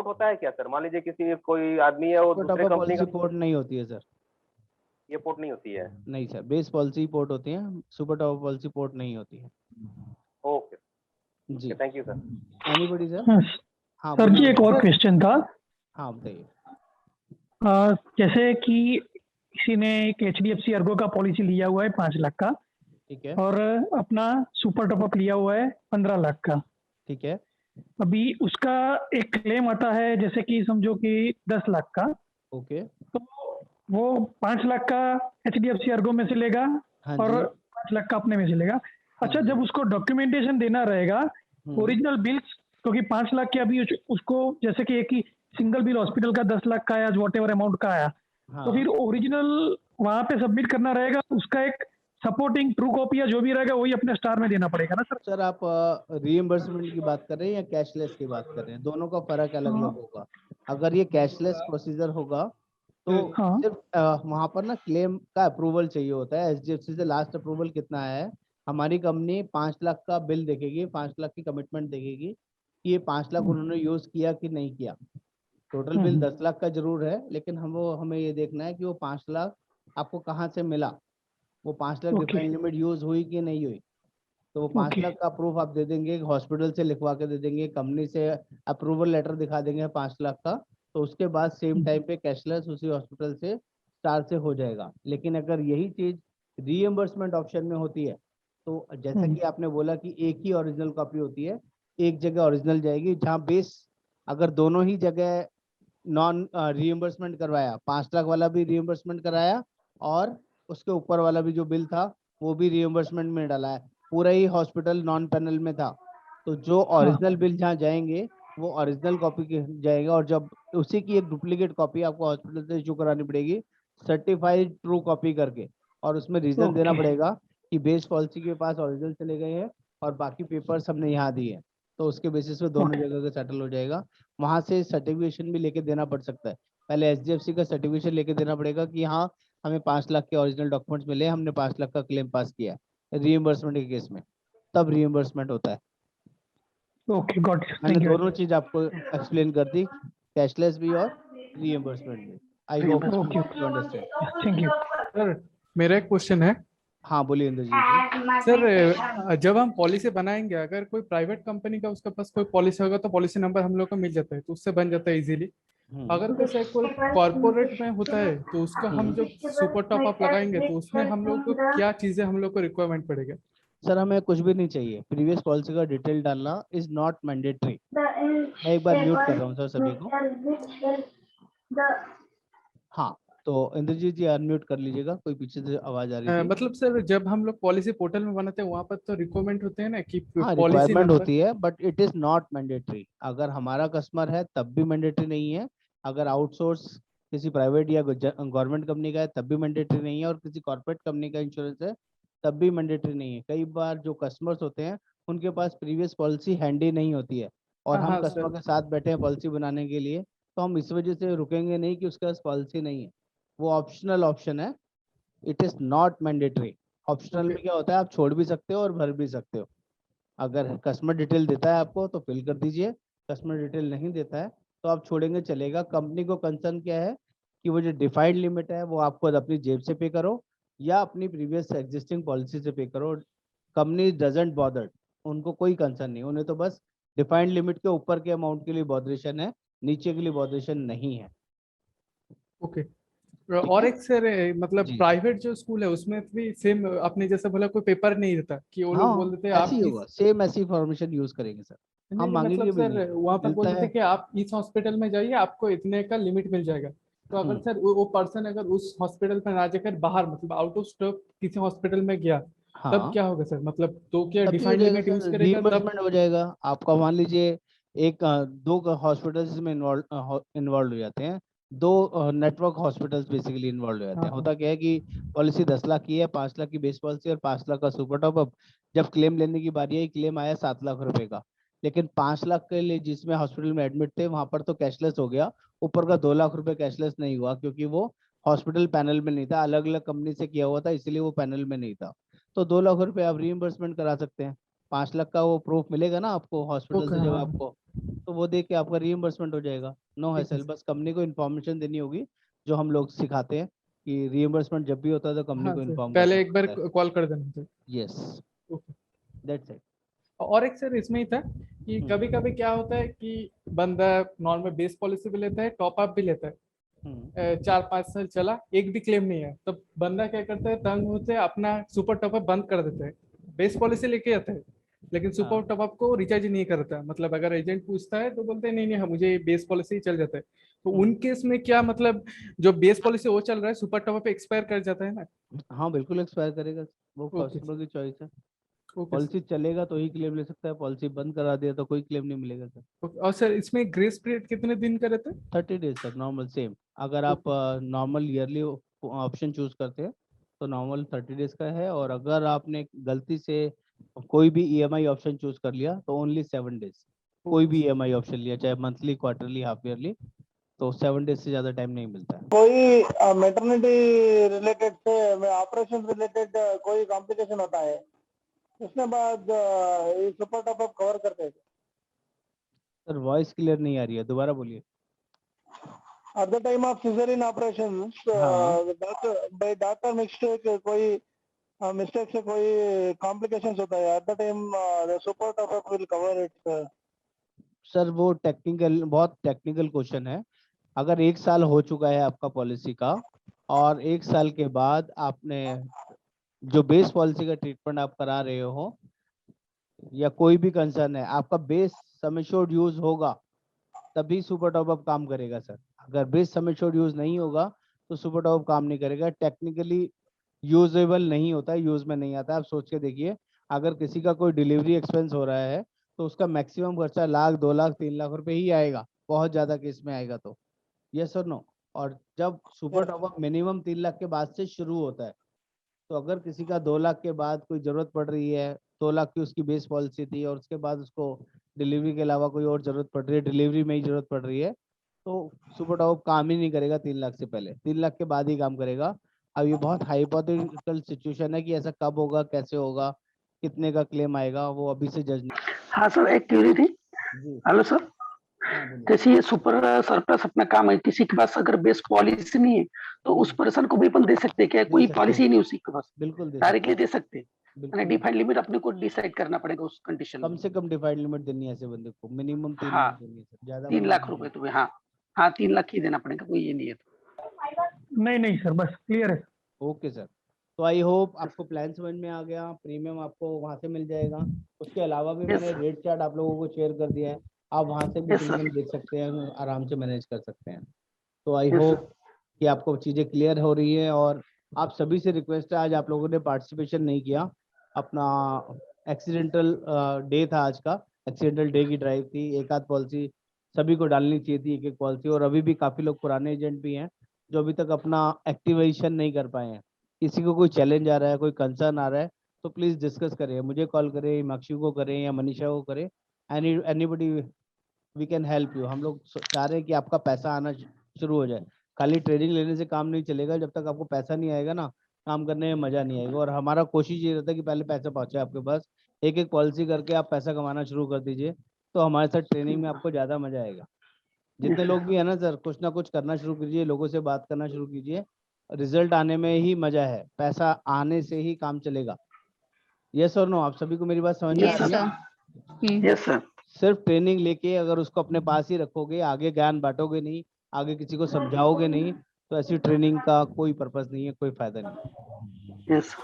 होता है क्या सर? मान लीजिए किसी कोई आदमी है वो दूसरे कंपनी का। पोर्ट नहीं होती है सर, ये पोर्ट नहीं होती है? नहीं सर, बेस पॉलिसी पोर्ट होती है, सुपर टॉप पॉलिसी पोर्ट नहीं होती है। Okay ji thank you sir. Anybody sir? हाँ सर जी एक और क्वेश्चन था। हाँ बताइए। जैसे कि किसी ने एक HDFC अर्गो का पॉलिसी लिया हुआ है 5 लाख का, ठीक है, और अपना सुपर टॉप अप लिया हुआ है 15 लाख का, ठीक है। अभी उसका एक क्लेम आता है जैसे कि समझो कि 10 लाख का, ओके, तो वो 5 लाख का HDFC अर्गो में से लेगा और 5 लाख का अपने में से लेगा। अच्छा, जब उसको डॉक्यूमेंटेशन देना रहेगा ओरिजिनल बिल्स, क्योंकि 5 लाख के अभी उसको जैसे कि एक ही सिंगल बिल हॉस्पिटल का 10 लाख का आया, वॉट एवर अमाउंट का आया, तो फिर ओरिजिनल वहां पे सबमिट करना रहेगा, उसका एक सपोर्टिंग ट्रू कॉपी या जो भी रहेगा वही अपने स्टार में देना पड़ेगा ना सर? सर आप रीइंबर्समेंट की बात कर रहे हैं या कैशलेस की बात कर रहे हैं? दोनों का फर्क अलग अलग होगा। अगर ये कैशलेस प्रोसीजर होगा तो सिर्फ वहां पर ना क्लेम का अप्रूवल चाहिए होता है। HDFC से लास्ट अप्रूवल कितना है, हमारी कंपनी 5 लाख का बिल देखेगी, 5 लाख की कमिटमेंट देखेगी कि ये 5 लाख उन्होंने यूज किया कि नहीं किया। टोटल बिल 10 लाख का जरूर है, लेकिन हमें ये देखना है कि वो 5 लाख आपको कहाँ से मिला, वो 5 लाख डिफाइंड लिमिट यूज हुई कि नहीं हुई। तो वो 5 लाख का प्रूफ आप दे देंगे, हॉस्पिटल से लिखवा के दे देंगे, कंपनी से अप्रूवल लेटर दिखा देंगे 5 लाख का, तो उसके बाद सेम टाइम पे कैशलेस उसी हॉस्पिटल से स्टार से हो जाएगा। लेकिन अगर यही चीज रीइंबर्समेंट ऑप्शन में होती है तो जैसा कि आपने बोला कि एक ही ओरिजिनल कॉपी होती है, एक जगह ओरिजिनल जाएगी, जहाँ बेस अगर दोनों ही जगह नॉन रीइंबर्समेंट करवाया, 5 लाख वाला भी रीइंबर्समेंट कराया और उसके ऊपर वाला भी जो बिल था वो भी रीइंबर्समेंट में डाला है, पूरा ही हॉस्पिटल नॉन पैनल में था, तो जो ओरिजिनल बिल जहाँ जाएंगे वो ओरिजिनल कॉपी के जाएगा, और जब उसी की एक डुप्लीकेट कॉपी आपको हॉस्पिटल से इशू करानी पड़ेगी सर्टिफाइड ट्रू कॉपी करके, और उसमें रीजन देना पड़ेगा कि बेस पॉलिसी के पास ओरिजिनल चले गए हैं और बाकी पेपर्स हमने यहाँ दिए, तो उसके बेसिस पे दोनों जगह का सेटल हो जाएगा। वहां से सर्टिफिकेशन भी लेके देना पड़ सकता है, पहले HDFC का सर्टिफिकेशन लेके देना पड़ेगा कि हाँ हमें 5 लाख के ओरिजिनल डॉक्यूमेंट्स मिले, हमने 5 लाख का क्लेम पास किया रीइंबर्समेंट के केस में, तब रीइंबर्समेंट होता है। Okay got it. मैंने दोनों चीज आपको एक्सप्लेन कर दी, कैशलेस भी और रीइंबर्समेंट भी। I hope you understand. Thank you sir. मेरा एक क्वेश्चन है। हाँ बोलिए इंद्रजीत जी। सर जब हम पॉलिसी बनाएंगे, अगर कोई प्राइवेट कंपनी का उसके पास कोई पॉलिसी होगा तो पॉलिसी नंबर हम लोग को मिल जाता है, तो उससे बन जाता है इजीली। अगर वैसे कोई कॉर्पोरेट में होता है तो उसको हम जब सुपर टॉप अप लगाएंगे तो उसमें हम लोग को क्या चीजें हम लोग को रिक्वायरमेंट पड़ेगा? सर हमें कुछ भी नहीं चाहिए, प्रीवियस पॉलिसी का डिटेल डालना इज नॉट मैंडेटरी। मैं एक बार म्यूट कर रहा हूँ सर सभी को। हाँ तो इंद्रजीत जी अनम्यूट कर लीजिएगा, कोई पीछे से आवाज आ रही थी। मतलब सर जब हम लोग पॉलिसी पोर्टल में बनाते हैं वहां पर तो रिक्वायरमेंट होते हैं ना कि हाँ, पॉलिसी रिक्वायरमेंट नंबर। होती है, but it is not mandatory. अगर हमारा कस्टमर है तब भी मैंडेटरी नहीं है, अगर आउटसोर्स किसी प्राइवेट या गवर्नमेंट कंपनी का है तब भी मैंडेटरी नहीं है, और किसी कॉर्पोरेट कंपनी का इंश्योरेंस है तब भी मैंडेटरी नहीं है। कई बार जो कस्टमर्स होते हैं उनके पास प्रीवियस पॉलिसी हैंडी नहीं होती है, और हाँ हम हाँ कस्टमर सर। के साथ बैठे हैं पॉलिसी बनाने के लिए, तो हम इस वजह से रुकेंगे नहीं कि उसके पास पॉलिसी नहीं है। वो ऑप्शनल ऑप्शन है, it is not mandatory. Optional में क्या होता है, आप छोड़ भी सकते हो और भर भी सकते हो। अगर कस्टमर डिटेल देता है आपको तो फिल कर दीजिए, कस्टमर डिटेल नहीं देता है तो आप छोड़ेंगे चलेगा। कंपनी को कंसर्न क्या है कि वो जो डिफाइंड लिमिट है वो आपको अपनी जेब से पे करो या अपनी प्रीवियस एग्जिस्टिंग पॉलिसी से पे करो। कंपनी डजंट बॉदर, उनको कोई कंसर्न नहीं, उन्हें तो बस डिफाइंड लिमिट के ऊपर के अमाउंट के लिए बॉदरेशन है, नीचे के लिए बॉदरेशन नहीं है। ओके। और एक सर मतलब जी प्राइवेट जो स्कूल है उसमें भी सेम आपने जैसे बोला कोई पेपर नहीं देता कि वो लोग बोल हाँ, देते हैं ऐसे आप ही इस। होगा, सेम ऐसी इंफॉर्मेशन यूज करेंगे सर, नहीं हम नहीं मांगेंगे मतलब भी नहीं, सर वहां पर बोल मिलता देते है। हैं कि आप इस हॉस्पिटल में जाइए आपको इतने का लिमिट मिल जाएगा। तो अगर सर वो पर्सन अगर उस हॉस्पिटल में ना जाकर बाहर मतलब आउट ऑफ स्टॉक किसी हॉस्पिटल में गया तब हाँ, क्या होगा सर? मतलब तो क्या तब भी हो डिफाइंड जाएगा लिमिट यूज सर, करेगा तब? रीइंबर्समेंट हो जाएगा आपका। मान लीजिए एक दो हॉस्पिटल्स में इन्वॉल्व हो जाते हैं, दो नेटवर्क हॉस्पिटल्स बेसिकली इन्वॉल्व हो जाते हाँ हैं। हाँ होता क्या है कि पॉलिसी 10 लाख की है, 5 लाख की बेस पॉलिसी और 5 लाख का सुपर टॉप अप। जब क्लेम लेने की बारी आई, क्लेम आया 7 लाख रुपए का, लेकिन 5 लाख के लिए जिसमें हॉस्पिटल में एडमिट थे वहां पर तो कैशलेस हो गया, ऊपर का 2 लाख रुपए कैशलेस नहीं हुआ क्योंकि वो हॉस्पिटल पैनल में नहीं था, अलग अलग कंपनी से किया हुआ था, इसलिए वो पैनल में नहीं था। तो 2 लाख रुपए आप रीइंबर्समेंट करा सकते हैं। 5 लाख का वो प्रूफ मिलेगा ना आपको हॉस्पिटल ओके से जब हाँ हाँ, आपको, तो वो देख के आपका रीइंबर्समेंट हो जाएगा। नो ठीक है हैसल, बस कंपनी को इन्फॉर्मेशन देनी होगी, जो हम लोग सिखाते हैं कि रीइंबर्समेंट जब भी होता है तो कंपनी हाँ को सर इन्फॉर्म पहले करना एक बार पड़ता है। कॉल कर देना sir. Yes, okay. That's it. और एक सर इसमें ही था कि कभी कभी क्या होता है कि बंदा नॉर्मल बेस पॉलिसी भी लेता है टॉप अप भी लेता है 4-5 साल चला एक भी क्लेम नहीं है तब बंदा क्या करता है तंग होते अपना सुपर टॉप अप बंद कर देता है। बेस पॉलिसी लेके आता है लेकिन सुपर हाँ, टॉप अप को रिचार्ज नहीं करता। मतलब अगर एजेंट पूछता है तो बोलते हैं नहीं नहीं हाँ मुझे बेस पॉलिसी चल जाता है। तो उन केस में क्या मतलब जो बेस पॉलिसी वो चल रहा है सुपर टॉप अप एक्सपायर कर जाता है ना? हाँ बिल्कुल एक्सपायर करेगा, वो ओके कस्टमर की चॉइस है। ओके पॉलिसी चलेगा तो ही क्लेम ले सकता है, पॉलिसी बंद करा दिया तो कोई क्लेम नहीं मिलेगा सर। ओके। और सर इसमें ग्रेस पीरियड कितने दिन का रहता है? 30 डेज सर, नॉर्मल सेम। अगर आप okay normal yearly option choose करते हैं तो नॉर्मल 30 डेज का है, और अगर आपने गलती से कोई भी ईएमआई ऑप्शन चूज कर लिया तो ओनली 7 डेज। कोई ओके भी ईएमआई ऑप्शन लिया, चाहे मंथली, क्वार्टरली, हाफ ईयरली, तो 7 डेज से ज्यादा टाइम नहीं मिलता है। कोई मैटरनिटी रिलेटेड से ऑपरेशन रिलेटेड कोई कॉम्प्लिकेशन होता है उसके बाद ये सुपर टॉप अप कवर करते हैं। सर वॉइस क्लियर नहीं आ रही है, दोबारा बोलिए। At the time of cesarean operations, हाँ, by doctor mistake कोई मिस्टेक से कोई कॉम्प्लिकेशंस होता है at the time the super top up will cover it. Sir वो टेक्निकल, बहुत टेक्निकल क्वेश्चन है। अगर 1 साल हो चुका है आपका पॉलिसी का, और 1 साल के बाद आपने जो बेस पॉलिसी का ट्रीटमेंट आप करा रहे हो, या कोई भी कंसर्न है, आपका बेस सम एश्योर्ड यूज होगा तभी सुपर टॉप अप काम करेगा सर। अगर बेस सम एश्योर्ड यूज नहीं होगा तो सुपर टॉप अप काम नहीं करेगा, टेक्निकली यूजेबल नहीं होता, यूज में नहीं आता। आप सोच के देखिए, अगर किसी का कोई डिलीवरी एक्सपेंस हो रहा है तो उसका मैक्सिमम खर्चा 1 लाख, 2 लाख, 3 लाख रुपए ही आएगा, बहुत ज्यादा केस में आएगा तो। यस और नो? और जब super top up minimum 3 lakh के बाद से शुरू होता है, तो अगर किसी का 2 लाख के बाद कोई जरूरत पड़ रही है, 2 लाख की उसकी बेस पॉलिसी थी और उसके बाद उसको डिलीवरी के अलावा कोई और जरूरत पड़ रही है, डिलीवरी में ही जरूरत पड़ रही है, तो सुपर टॉप काम ही नहीं करेगा 3 लाख से पहले, 3 लाख के बाद ही काम करेगा। अब ये बहुत हाइपोथेटिकल सिचुएशन है कि ऐसा कब होगा, कैसे होगा, कितने का क्लेम आएगा, वो अभी से जज नहीं। हाँ सर, एक क्वेरी थी। जी हेलो सर, हाँ बोलिए। जैसे ये सुपर सरप्लस अपना काम है, किसी के पास अगर बेस पॉलिसी नहीं है तो उस पर्सन को भी अपन दे सकते हैं क्या? दे कोई सकते पॉलिसी हैं, नहीं उसी के पास, बिल्कुल दे सकते डायरेक्टली हैं, दे सकते हैं? बिल्कुल। डिफाइंड लिमिट अपने को डिसाइड करना पड़ेगा उस कंडीशन कम में। से कम डिफाइंड लिमिट देनी है ऐसे बंदे को, मिनिमम 3 लाख हाँ, देनी है सर, ज्यादा 3 मत लाख देना। रुपए तो हाँ हाँ 3 लाख ही देना पड़ेगा, कोई ये नहीं है तो। नहीं नहीं सर, बस क्लियर है। ओके सर, तो आई होप आपको प्लान समझ में आ गया। प्रीमियम आपको वहां से मिल जाएगा, उसके अलावा भी यस मैंने सर, रेट चार्ट आप लोगों को शेयर कर दिया है, आप वहां से भी यस प्रीमियम सर, देख सकते हैं, आराम से मैनेज कर सकते हैं। तो आई यस सर। होप कि आपको चीजें क्लियर हो रही है। और आप सभी से रिक्वेस्ट है, आज आप लोगों ने पार्टिसिपेशन नहीं किया, अपना एक्सीडेंटल डे था आज का, एक्सीडेंटल डे की ड्राइव थी, एक आध पॉलिसी सभी को डालनी चाहिए थी, एक एक पॉलिसी। और अभी भी काफी लोग पुराने एजेंट भी हैं जो अभी तक अपना एक्टिवेशन नहीं कर पाए हैं। किसी को कोई चैलेंज आ रहा है, कोई कंसर्न आ रहा है, तो प्लीज डिस्कस करें, मुझे कॉल करें, हिमांशु को करें या मनीषा को करें, anybody we can help you. हम लोग चाह रहे हैं कि आपका पैसा आना शुरू हो जाए। खाली ट्रेनिंग लेने से काम नहीं चलेगा, जब तक आपको पैसा नहीं आएगा ना, काम करने में मजा नहीं आएगा। और हमारा कोशिश ये रहता है कि पहले पैसा पहुंचे आपके पास, एक एक पॉलिसी करके आप पैसा कमाना शुरू कर दीजिए, तो हमारे साथ ट्रेनिंग में आपको ज्यादा मजा आएगा। जितने लोग भी है ना सर, कुछ ना कुछ करना शुरू कीजिए, लोगों से बात करना शुरू कीजिए, रिजल्ट आने में ही मजा है, पैसा आने से ही काम चलेगा। यस और नो? आप सभी को मेरी बात समझ में आ रही है? Yes sir. सिर्फ ट्रेनिंग लेके अगर उसको अपने पास ही रखोगे, आगे ज्ञान बांटोगे नहीं, आगे किसी को समझाओगे नहीं, तो ऐसी ट्रेनिंग का कोई पर्पस नहीं है, कोई फायदा नहीं। यस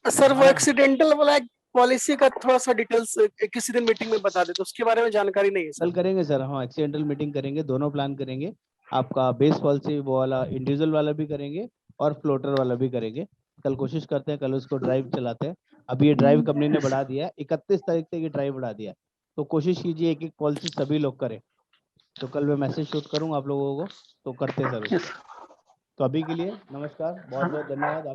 सर, वो एक्सीडेंटल वाला पॉलिसी का थोड़ा सा डिटेल्स किसी दिन मीटिंग में बता दे, तो उसके बारे में जानकारी नहीं है सर। कल करेंगे सर, हाँ एक्सीडेंटल मीटिंग करेंगे, दोनों प्लान करेंगे, आपका बेस पॉलिसी वो वाला इंडिविजुअल वाला भी करेंगे और फ्लोटर वाला भी करेंगे। कल कोशिश करते हैं, कल उसको ड्राइव चलाते हैं। अभी ये ड्राइव कंपनी ने बढ़ा दिया है, 31 तारीख तक ये ड्राइव बढ़ा दिया है, तो कोशिश कीजिए एक एक पॉलिसी सभी लोग करें। तो कल मैं मैसेज शूट करूंगा आप लोगों को, तो करते हैं सर। तो अभी के लिए नमस्कार, बहुत बहुत धन्यवाद।